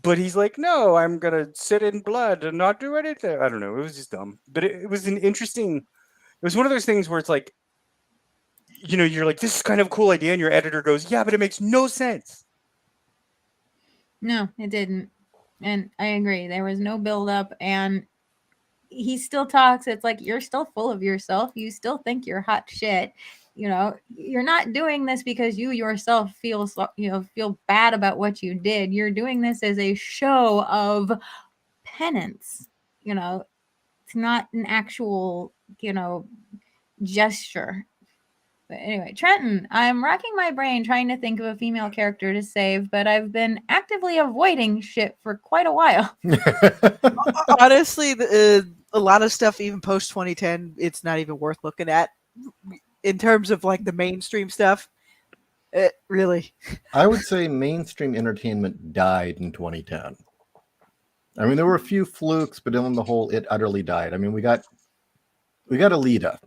But he's like, no, I'm gonna sit in blood and not do anything. I don't know, it was just dumb, but it was an interesting, it was one of those things where it's like, you're like, this is kind of a cool idea, and your editor goes, yeah, but it makes no sense. No, it didn't. And I agree. There was no build up, and he still talks. It's like, you're still full of yourself. You still think you're hot shit. You're not doing this because you yourself feel bad about what you did. You're doing this as a show of penance. It's not an actual, gesture. But anyway, Trenton, I'm racking my brain trying to think of a female character to save, but I've been actively avoiding shit for quite a while. Honestly, a lot of stuff, even post 2010, it's not even worth looking at in terms of like the mainstream stuff. Really, I would say mainstream entertainment died in 2010. I mean, there were a few flukes, but on the whole, it utterly died. I mean, we got Alita,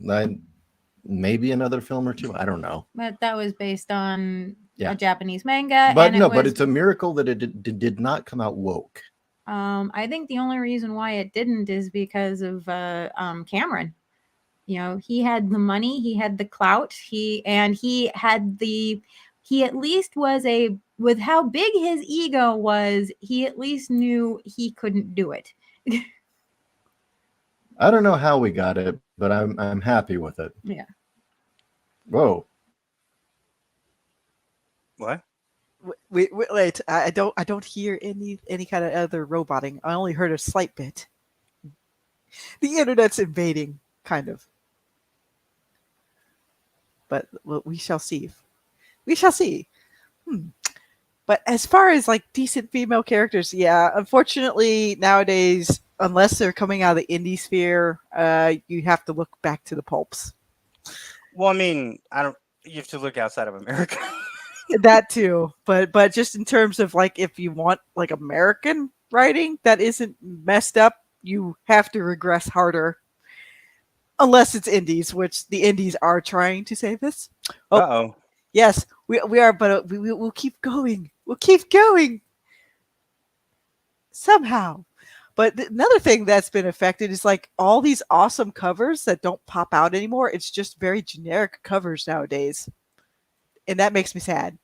maybe another film or two. I don't know. But that was based on Yeah. a Japanese manga. But and but it's a miracle that it did not come out woke. I think the only reason why it didn't is because of Cameron. He had the money, he had the clout, he at least was with how big his ego was, he at least knew he couldn't do it. I don't know how we got it, but I'm happy with it. Yeah. Whoa. What? wait. I don't hear any kind of other roboting. I only heard a slight bit. The internet's invading, kind of. But we shall see. We shall see. But as far as like decent female characters, yeah, unfortunately nowadays, unless they're coming out of the indie sphere, you have to look back to the pulps. Well, I mean, you have to look outside of America. That too, but just in terms of like, if you want like American writing that isn't messed up, you have to regress harder. Unless it's indies, which the indies are trying to save us. Oh, Uh-oh. yes, we are, but we'll keep going. We'll keep going. somehow. But another thing that's been affected is like all these awesome covers that don't pop out anymore. It's just very generic covers nowadays. And that makes me sad.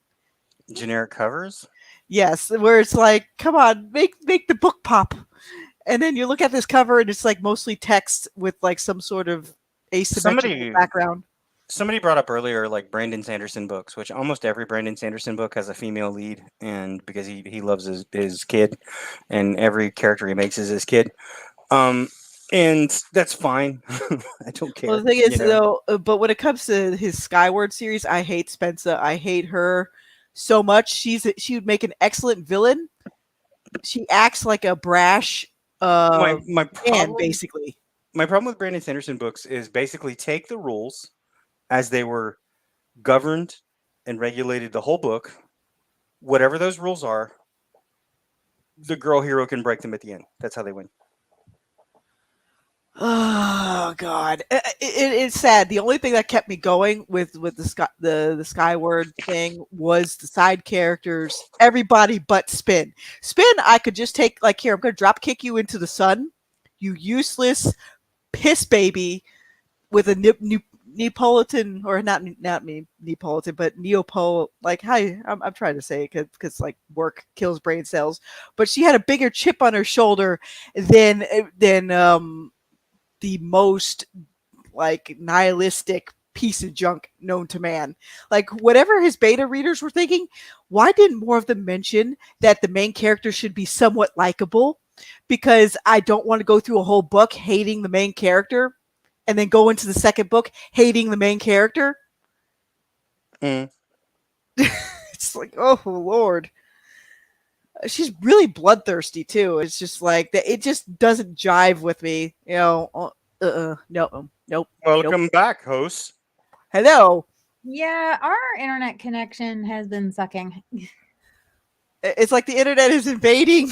Generic covers. Yes, where it's like, come on, make the book pop. And then you look at this cover and it's like mostly text with like some sort of asymmetrical background. Somebody brought up earlier like Brandon Sanderson books, which almost every Brandon Sanderson book has a female lead, and because he loves his kid, and every character he makes is his kid. And that's fine. I don't care. Well, the thing is, though, but when it comes to his Skyward series, I hate Spencer. I hate her so much. She would make an excellent villain. She acts like a brash my man, problem, basically. My problem with Brandon Sanderson books is basically take the rules as they were governed and regulated the whole book, whatever those rules are, the girl hero can break them at the end. That's how they win. Oh God, it's sad. The only thing that kept me going with the Skyward thing was the side characters. Everybody but Spin. Spin, I could just take like, here, I'm going to drop kick you into the sun, you useless piss baby with a Neapolitan, or not me Neapolitan, but Neopol. Like, hi, I'm trying to say it because like work kills brain cells, but she had a bigger chip on her shoulder than the most like nihilistic piece of junk known to man. Like, whatever his beta readers were thinking, why didn't more of them mention that the main character should be somewhat likable? Because I don't want to go through a whole book hating the main character and then go into the second book hating the main character. It's like, oh Lord. She's really bloodthirsty too. It's just like that. It just doesn't jive with me. You know, nope. Welcome back, host. Hello. Yeah, our internet connection has been sucking. It's like the internet is invading.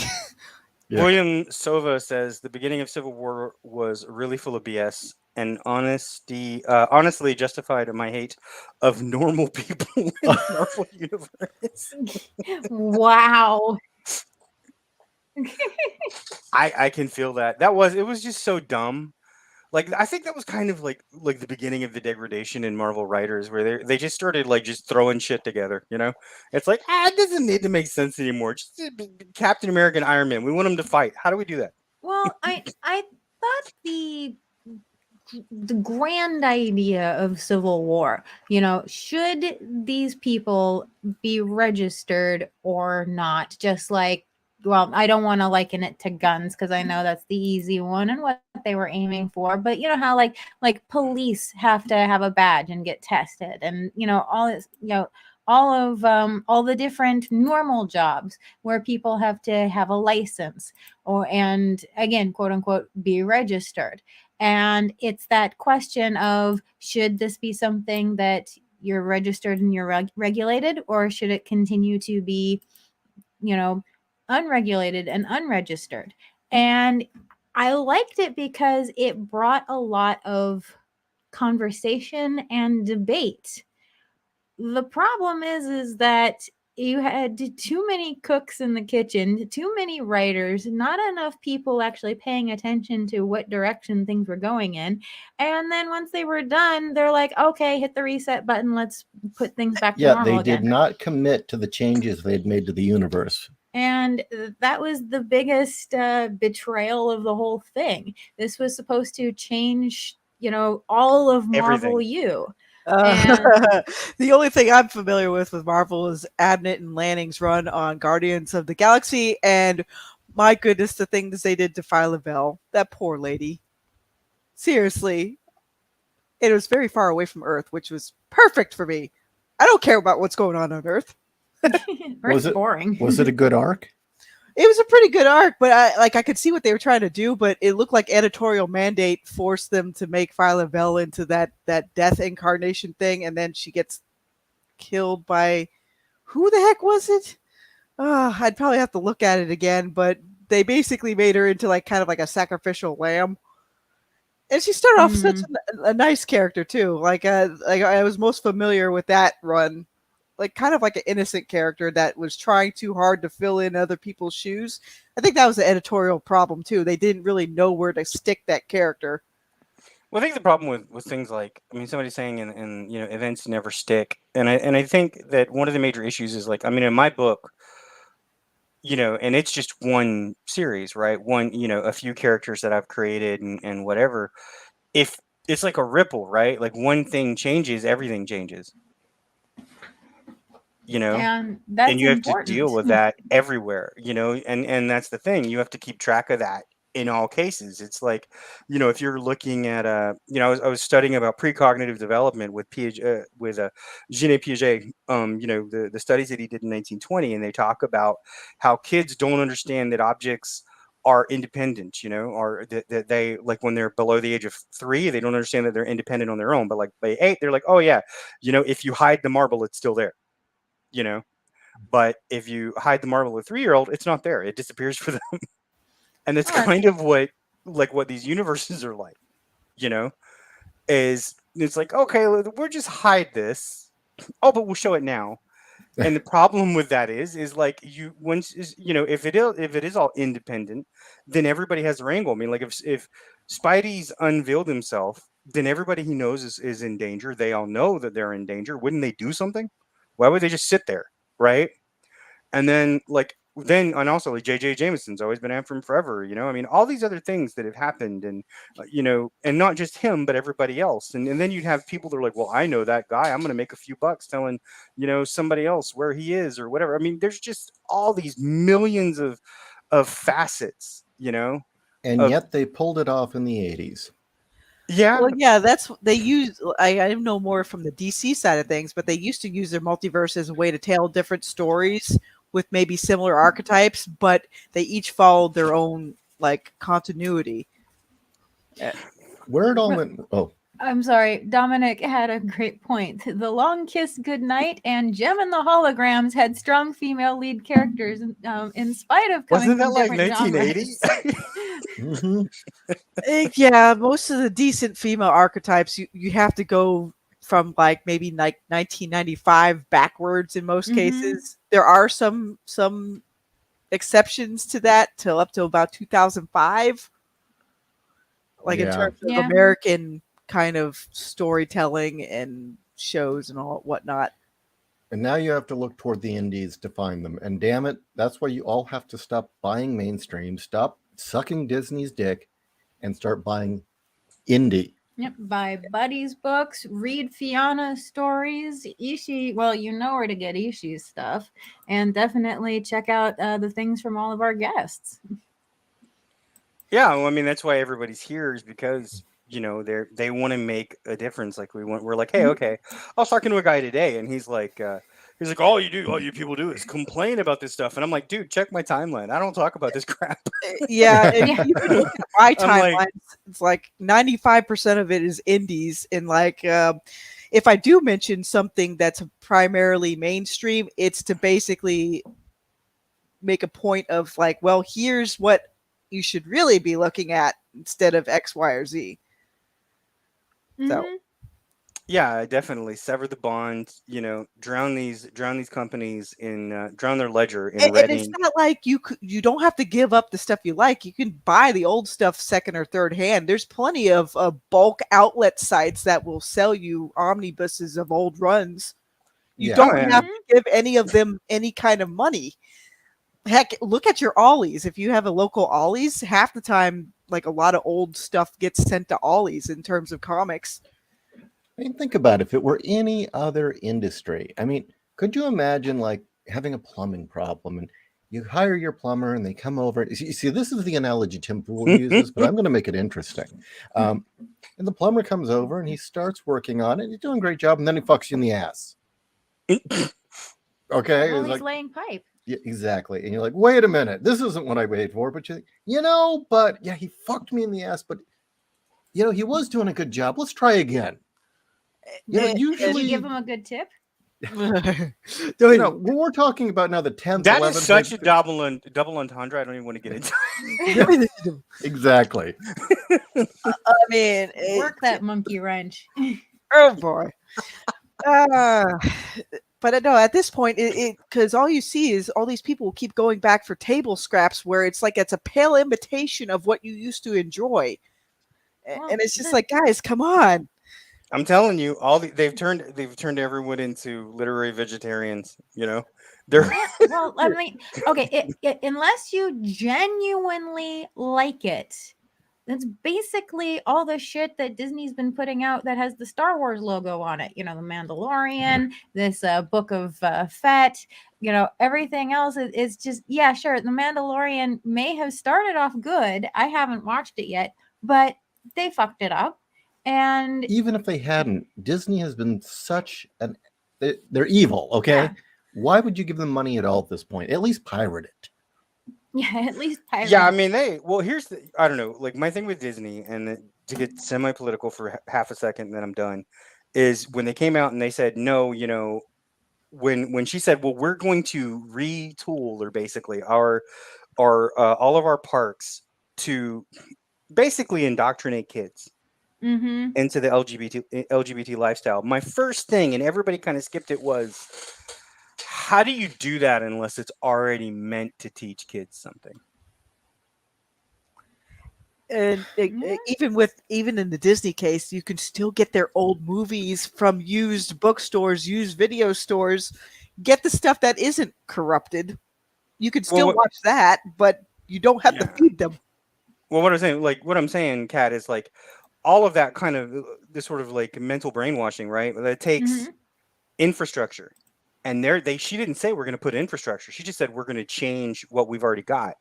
Yeah. William Sova says the beginning of Civil War was really full of BS and honestly justified my hate of normal people in the Marvel universe. Wow. I can feel that. It was just so dumb. Like, I think that was kind of like the beginning of the degradation in Marvel writers, where they just started like just throwing shit together. You know, it's like, it doesn't need to make sense anymore. Just Captain America and Iron Man. We want them to fight. How do we do that? Well, I thought the grand idea of Civil War, should these people be registered or not? Just like, well, I don't want to liken it to guns because I know that's the easy one and what they were aiming for. But you know how like police have to have a badge and get tested, and all this, all of all the different normal jobs where people have to have a license and again, quote unquote, be registered. And it's that question of, should this be something that you're registered and you're regulated, or should it continue to be, unregulated and unregistered? And I liked it because it brought a lot of conversation and debate. The problem is that you had too many cooks in the kitchen, too many writers, not enough people actually paying attention to what direction things were going in. And then once they were done, they're like, okay, hit the reset button. Let's put things back to normal they did again. not commit to the changes they'd made to the universe. And that was the biggest betrayal of the whole thing. This was supposed to change, all of Marvel Everything. U. The only thing I'm familiar with Marvel is Abnett and Lanning's run on Guardians of the Galaxy, and my goodness, the things they did to Phyla Vell. That poor lady. Seriously. It was very far away from Earth, which was perfect for me. I don't care about what's going on Earth. Was it boring? Was it a good arc? It was a pretty good arc, but I could see what they were trying to do, but it looked like editorial mandate forced them to make Phyla Vell into that death incarnation thing, and then she gets killed by, who the heck was it? I'd probably have to look at it again, but they basically made her into like kind of like a sacrificial lamb. And she started off such a nice character too. Like I was most familiar with that run. like kind of like an innocent character that was trying too hard to fill in other people's shoes. I think that was the editorial problem too. They didn't really know where to stick that character. Well, I think the problem with things like, I mean, somebody's saying in events never stick, and I think that one of the major issues is like, I mean, in my book, and it's just one series, right? One, a few characters that I've created and whatever. If it's like a ripple, right? Like one thing changes, everything changes. And that's And you have to important. deal with that everywhere, and that's the thing. You have to keep track of that in all cases. It's like, if you're looking at I was studying about precognitive development with Piaget, with Jean Piaget, the studies that he did in 1920, and they talk about how kids don't understand that objects are independent, or that they, like, when they're below the age of 3, they don't understand that they're independent on their own, but like by 8, they're like, oh yeah, if you hide the marble, it's still there. But if you hide the marble of a 3-year-old, it's not there. It disappears for them. And that's kind of what these universes are like, is it's like, okay, we'll just hide this. Oh, but we'll show it now. And the problem with that is like, if it is all independent, then everybody has their angle. I mean, like if Spidey's unveiled himself, then everybody he knows is in danger. They all know that they're in danger. Wouldn't they do something? Why would they just sit there? Right. And then and also like J.J. Jameson's always been after him forever. I mean, all these other things that have happened, and and not just him, but everybody else. And then you'd have people that are like, well, I know that guy. I'm going to make a few bucks telling, somebody else where he is or whatever. I mean, there's just all these millions of facets, And of, yet they pulled it off in the 80s. yeah. Well, yeah, that's they use. I know more from the DC side of things, but they used to use their multiverse as a way to tell different stories with maybe similar archetypes, but they each followed their own like continuity. Where it all went. Oh, I'm sorry, Dominic had a great point. The Long Kiss Goodnight and Gem and the Holograms had strong female lead characters, in spite of coming Wasn't that from like different 1980? genres. Yeah, most of the decent female archetypes, you have to go from like maybe like 1995 backwards in most cases. There are some exceptions to that till up to about 2005. Like in terms of American kind of storytelling and shows and all whatnot. And now you have to look toward the indies to find them. And damn it, that's why you all have to stop buying mainstream, stop sucking Disney's dick, and start buying indie. Yep, buy Buddy's books, read Fianna's stories, Ishii. Well, you know where to get Ishii's stuff, and definitely check out the things from all of our guests. Yeah, well, I mean, that's why everybody's here, is because they want to make a difference. Like we're like, hey, okay. I was talking to a guy today, and he's like, all you people do is complain about this stuff, and I'm like, dude, check my timeline. I don't talk about this crap. Yeah, and you can look at my timeline. like, it's like 95% of it is indies, and like if I do mention something that's primarily mainstream, it's to basically make a point of like, well, here's what you should really be looking at instead of X, Y, or Z. So yeah, definitely sever the bond. Drown these companies in drown their ledger in red ink. It's not like you don't have to give up the stuff you like. You can buy the old stuff second or third hand. There's plenty of bulk outlet sites that will sell you omnibuses of old runs. You don't have to give any of them any kind of money. Heck, look at your Ollies. If you have a local Ollies, half the time, like a lot of old stuff gets sent to Ollies in terms of comics. I mean, think about it. If it were any other industry, I mean, could you imagine like having a plumbing problem and you hire your plumber and they come over? You see, this is the analogy Tim Pool uses, but I'm going to make it interesting. And the plumber comes over and he starts working on it. He's doing a great job, and then he fucks you in the ass. Okay, Well, he's like, laying pipe. Yeah, exactly. And you're like, wait a minute, this isn't what I paid for. But but yeah, he fucked me in the ass. But he was doing a good job. Let's try again. Usually, did you give him a good tip? When we're talking about now the 10th, that 11th, is such a double entendre. I don't even want to get into. Exactly. I mean, work that monkey wrench. Oh boy. But no, at this point, because all you see is all these people keep going back for table scraps, where it's like it's a pale imitation of what you used to enjoy, Well, and it's just like, guys, come on. I'm telling you, they've turned everyone into literary vegetarians. You know, they're Yeah, well, I mean, okay, unless you genuinely like it, that's basically all the shit that Disney's been putting out that has the Star Wars logo on it. You know, The Mandalorian, this Book of Fett, you know, everything else is just, yeah, sure. The Mandalorian may have started off good. I haven't watched it yet, but they fucked it up. And Even if they hadn't, Disney has been such an they're evil, okay? Yeah. Why would you give them money at all at this point? At least pirate it. yeah, at least pirate. yeah. I mean, here's the I don't know. Like my thing with Disney, and to get semi-political for half a second, and then I'm done, is when they came out and they said no. You know, when she said, well, we're going to retool or basically our all of our parks to basically indoctrinate kids Mm-hmm. into the LGBT lifestyle. My first thing, and everybody kind of skipped it, was how do you do that unless it's already meant to teach kids something? And even in the Disney case, you can still get their old movies from used bookstores, used video stores. Get the stuff that isn't corrupted. You can still watch that, but you don't have to feed them. Well, what I'm saying, Kat, is like all of that kind of this sort of like mental brainwashing, right? That takes infrastructure, and she didn't say we're going to put infrastructure. She just said we're going to change what we've already got.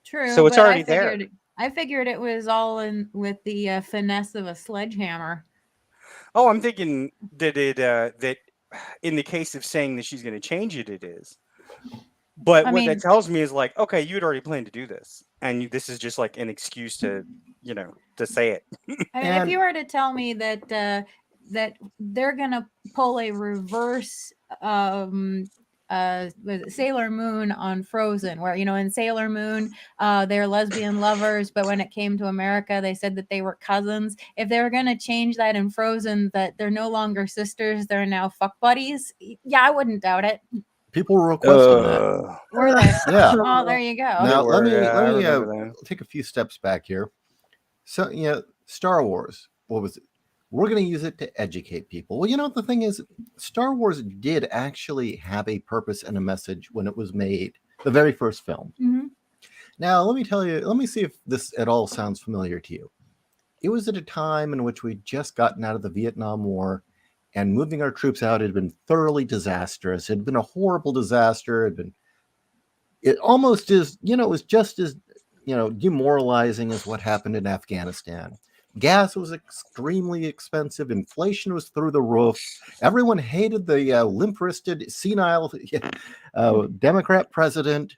True. So it's but already there. I figured it was all in with the finesse of a sledgehammer. Oh, I'm thinking that that in the case of saying that she's going to change it, it is. But what that tells me is like, okay, you'd already planned to do this, and this is just like an excuse to, to say it. I mean, if you were to tell me that that they're gonna pull a reverse Sailor Moon on Frozen, where in Sailor Moon they're lesbian lovers, but when it came to America they said that they were cousins. If they were gonna change that in Frozen, that they're no longer sisters, they're now fuck buddies, yeah, I wouldn't doubt it. People were requesting that. Were they? Yeah. Oh, there you go. Now let me take a few steps back here. So Star Wars, what was it? We're going to use it to educate people. Well, the thing is, Star Wars did actually have a purpose and a message when it was made, the very first film. Mm-hmm. Now, let me see if this at all sounds familiar to you. It was at a time in which we'd just gotten out of the Vietnam War, and moving our troops out had been thoroughly disastrous. It had been a horrible disaster. It almost is, it was just as, demoralizing as what happened in Afghanistan. Gas was extremely expensive. Inflation was through the roof. Everyone hated the limp-wristed, senile Democrat president.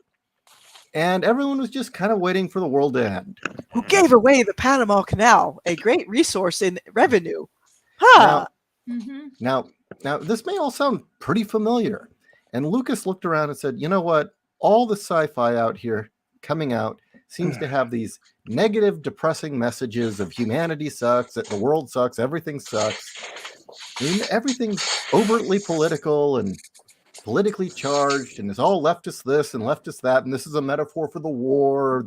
And everyone was just kind of waiting for the world to end. Who gave away the Panama Canal, a great resource in revenue. Huh. Now, this may all sound pretty familiar. And Lucas looked around and said, you know what? All the sci-fi out here coming out seems to have these negative, depressing messages of humanity sucks, that the world sucks, everything sucks. I mean, everything's overtly political and politically charged, and it's all leftist this and leftist that, and this is a metaphor for the war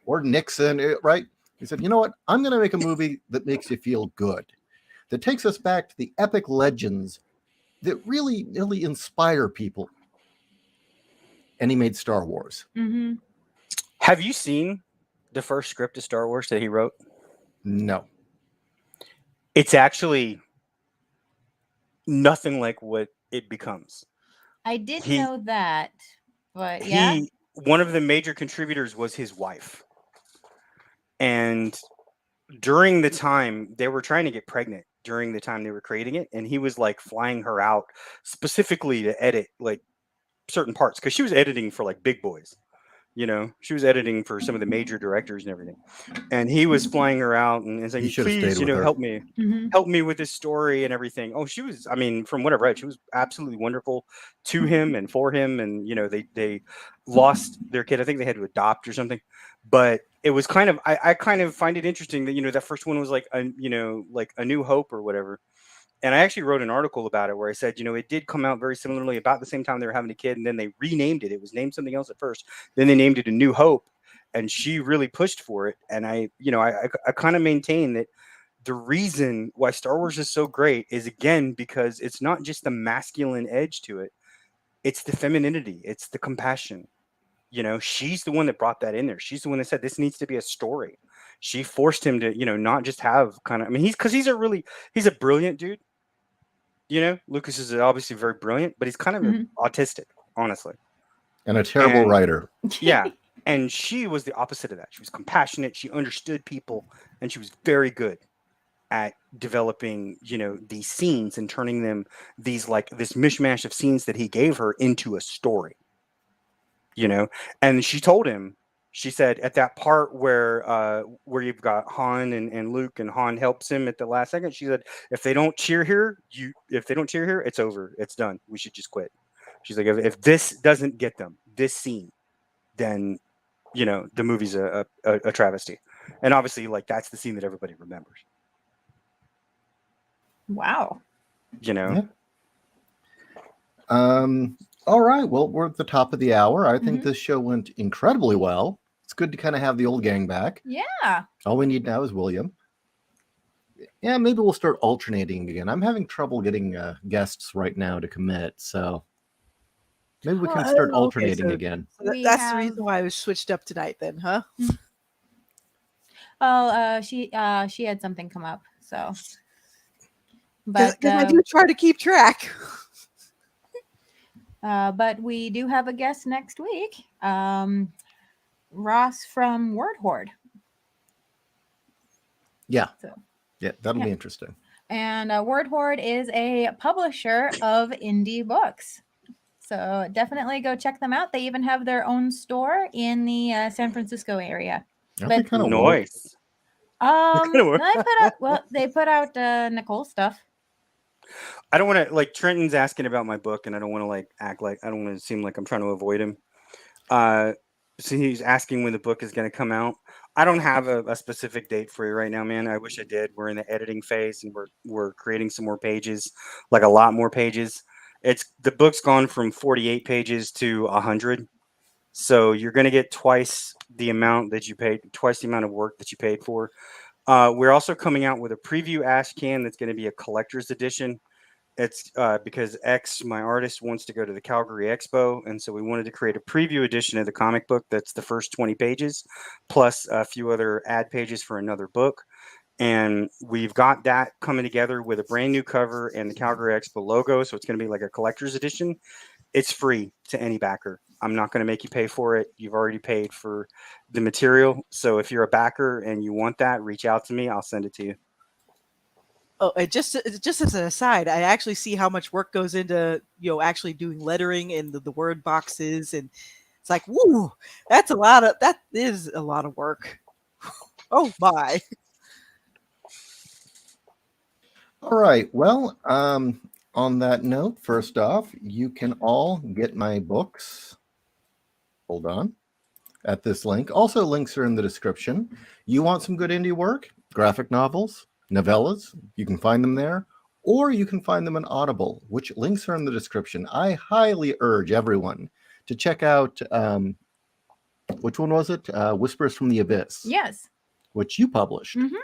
or Nixon, right? He said, you know what? I'm going to make a movie that makes you feel good, that takes us back to the epic legends that really, really inspire people. And he made Star Wars. Mm-hmm. Have you seen the first script of Star Wars that he wrote? No. It's actually nothing like what it becomes. I did know that, but yeah. One of the major contributors was his wife. And during the time they were trying to get pregnant, during the time they were creating it, and he was like flying her out specifically to edit like certain parts, because she was editing for like big boys. She was editing for some of the major directors and everything. And he was flying her out and saying, please, help me, help me with this story and everything. Oh, she was, I mean, from what I've read, she was absolutely wonderful to him and for him. And, they lost their kid. I think they had to adopt or something. But it was kind of, I kind of find it interesting that, that first one was like, like A New Hope or whatever. And I actually wrote an article about it where I said, it did come out very similarly about the same time they were having a kid, and then they renamed it. It was named something else at first. Then they named it A New Hope, and she really pushed for it. And I kind of maintain that the reason why Star Wars is so great is, again, because it's not just the masculine edge to it. It's the femininity. It's the compassion. She's the one that brought that in there. She's the one that said this needs to be a story. She forced him to, not just have kind of, I mean, he's a brilliant dude. Lucas is obviously very brilliant, but he's kind of autistic, honestly. And a terrible writer. Yeah. And she was the opposite of that. She was compassionate. She understood people, and she was very good at developing, these scenes and turning them, this mishmash of scenes that he gave her, into a story. And she told him, she said, at that part where you've got Han and Luke, and Han helps him at the last second, she said, if they don't cheer here, it's over. It's done. We should just quit. She's like, if this doesn't get them, this scene, then, the movie's a travesty. And obviously, that's the scene that everybody remembers. Wow. Yeah. All right. Well, we're at the top of the hour. I think this show went incredibly well. It's good to kind of have the old gang back. Yeah. All we need now is William. Yeah, maybe we'll start alternating again. I'm having trouble getting guests right now to commit, so maybe we can start alternating again. So that's the reason why I was switched up tonight, then, huh? Well, she had something come up, so. But I do try to keep track. But we do have a guest next week, Ross from Word Horde. Yeah. That'll be interesting. And Word Horde is a publisher of indie books. So definitely go check them out. They even have their own store in the San Francisco area. But kind of nice. They put out Nicole stuff. I don't want to, Trenton's asking about my book, and I don't want to act like, I don't want to seem like I'm trying to avoid him. So he's asking when the book is going to come out. I don't have a specific date for you right now, man. I wish I did. We're in the editing phase, and we're creating some more pages, a lot more pages. The book's gone from 48 pages to 100. So you're going to get twice the amount that you paid, twice the amount of work that you paid for. We're also coming out with a preview ash can that's going to be a collector's edition. It's because X, my artist, wants to go to the Calgary Expo, and so we wanted to create a preview edition of the comic book that's the first 20 pages, plus a few other ad pages for another book. And we've got that coming together with a brand new cover and the Calgary Expo logo, so it's going to be like a collector's edition. It's free to any backer. I'm not going to make you pay for it. You've already paid for the material. So if you're a backer and you want that, reach out to me. I'll send it to you. Oh, just as an aside, I actually see how much work goes into, actually doing lettering and the word boxes. And it's like, woo, that is a lot of work. Oh, my. All right. Well, on that note, first off, you can all get my books. Hold on. At this link. Also, links are in the description. You want some good indie work? Graphic novels? Novellas, you can find them there, or you can find them on Audible, which links are in the description. I highly urge everyone to check out, which one was it? Whispers from the Abyss. Yes. Which you published. Mm-hmm.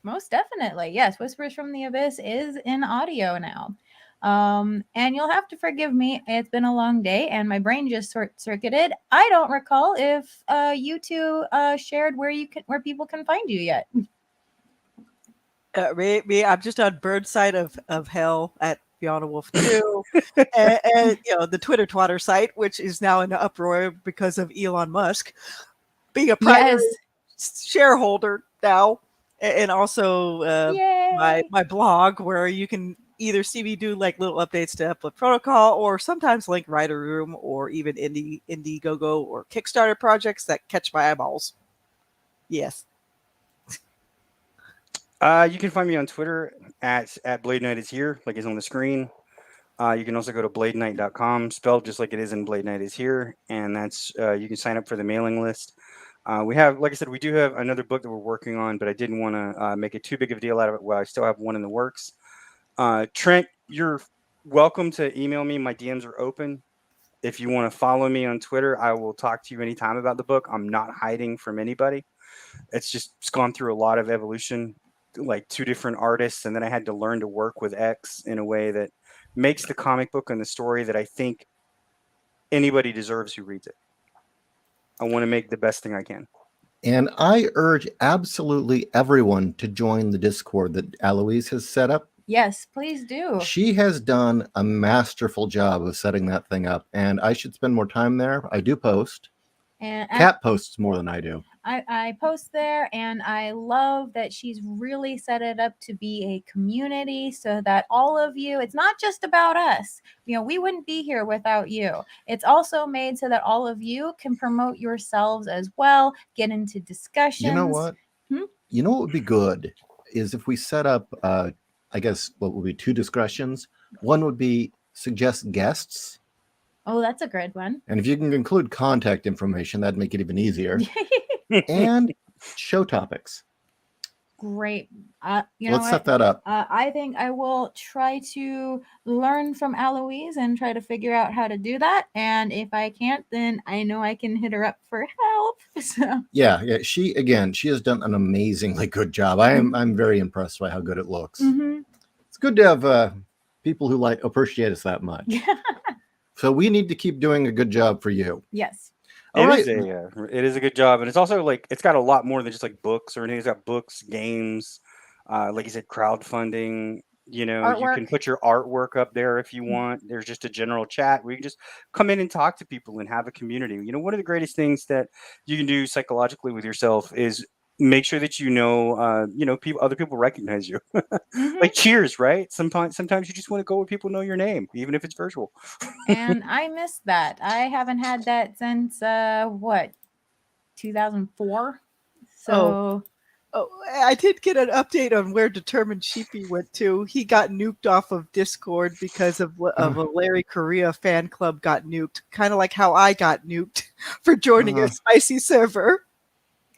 Most definitely. Yes, Whispers from the Abyss is in audio now. And you'll have to forgive me. It's been a long day and my brain just short-circuited. I don't recall if you two shared where people can find you yet. Me, I'm just on Bird Side of Hell at Fiona Wolf 2, and the Twitter Twatter site, which is now in uproar because of Elon Musk being a primary shareholder now, and also my blog, where you can either see me do little updates to Upload Protocol, or sometimes link Writer Room, or even Indiegogo or Kickstarter projects that catch my eyeballs. Yes. You can find me on Twitter at Blade Knight is here, like it's on the screen. You can also go to bladeknight.com, spelled just like it is in Blade Knight is here, and that's you can sign up for the mailing list. We have, like I said, we do have another book that we're working on, but I didn't want to make it too big of a deal out of it. Well, I still have one in the works. Trent, you're welcome to email me. My DMs are open. If you want to follow me on Twitter, I will talk to you anytime about the book. I'm not hiding from anybody. It's gone through a lot of evolution, like 2 different artists, and then I had to learn to work with X in a way that makes the comic book and the story that I think anybody deserves who reads it. I want to make the best thing I can. And I urge absolutely everyone to join the Discord that Aloise has set up. Yes, please do. She has done a masterful job of setting that thing up, and I should spend more time there. I do post. And Kat posts more than I do. I post there, and I love that she's really set it up to be a community so that all of you, it's not just about us. You know, we wouldn't be here without you. It's also made so that all of you can promote yourselves as well, get into discussions. You know what? You know what would be good is if we set up, I guess, what would be 2 discussions. One would be suggest guests. Oh, that's a good one. And if you can include contact information, that'd make it even easier. And show topics. Great. Let's set that up. I think I will try to learn from Aloise and try to figure out how to do that. And if I can't, then I know I can hit her up for help. So yeah. She has done an amazingly good job. I'm very impressed by how good it looks. Mm-hmm. It's good to have people who appreciate us that much. So we need to keep doing a good job for you. Yes. It is a good job, and it's also like it's got a lot more than just like books or anything. It's got books, games, like you said, crowdfunding. You know, Artwork. You can put your artwork up there if you want. There's just a general chat where you can just come in and talk to people and have a community. You know, one of the greatest things that you can do psychologically with yourself is make sure that other people recognize you. Mm-hmm. Like Cheers, right? Sometimes you just want to go where people know your name, even if it's virtual. And I miss that. I haven't had that since 2004. So Oh, I did get an update on where Determined Sheepy went to. He got nuked off of Discord because of a Larry Correa fan club got nuked, kind of like how I got nuked for joining a spicy server.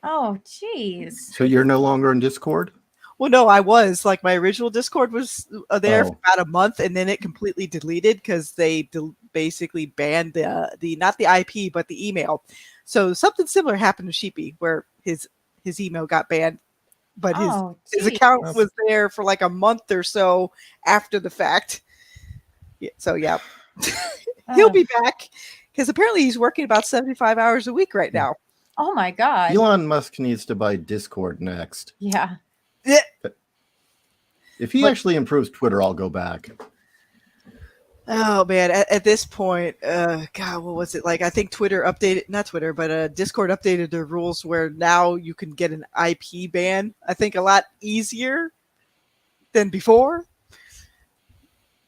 Oh, jeez. So you're no longer in Discord? Well, no, I was. Like, my original Discord was there for Oh. about a month, and then it completely deleted because they basically banned the not the IP, but the email. So something similar happened to Sheepy, where his email got banned, but his account was there for like a month or so after the fact. Yeah, so, yeah. He'll be back, because apparently he's working about 75 hours a week right now. Oh, my God. Elon Musk needs to buy Discord next. Yeah. If he actually improves Twitter, I'll go back. Oh man, at this point, God, what was it like? I think Discord updated their rules where now you can get an IP ban. I think a lot easier than before.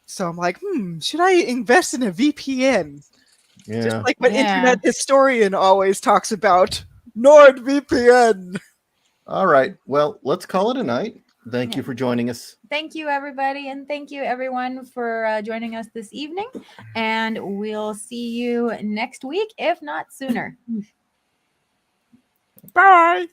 So I'm like, should I invest in a VPN? Yeah. Just like what Internet Historian always talks about, NordVPN. All right, well, let's call it a night. Thank you for joining us. Thank you, everybody. And thank you, everyone, for joining us this evening. And we'll see you next week, if not sooner. Bye.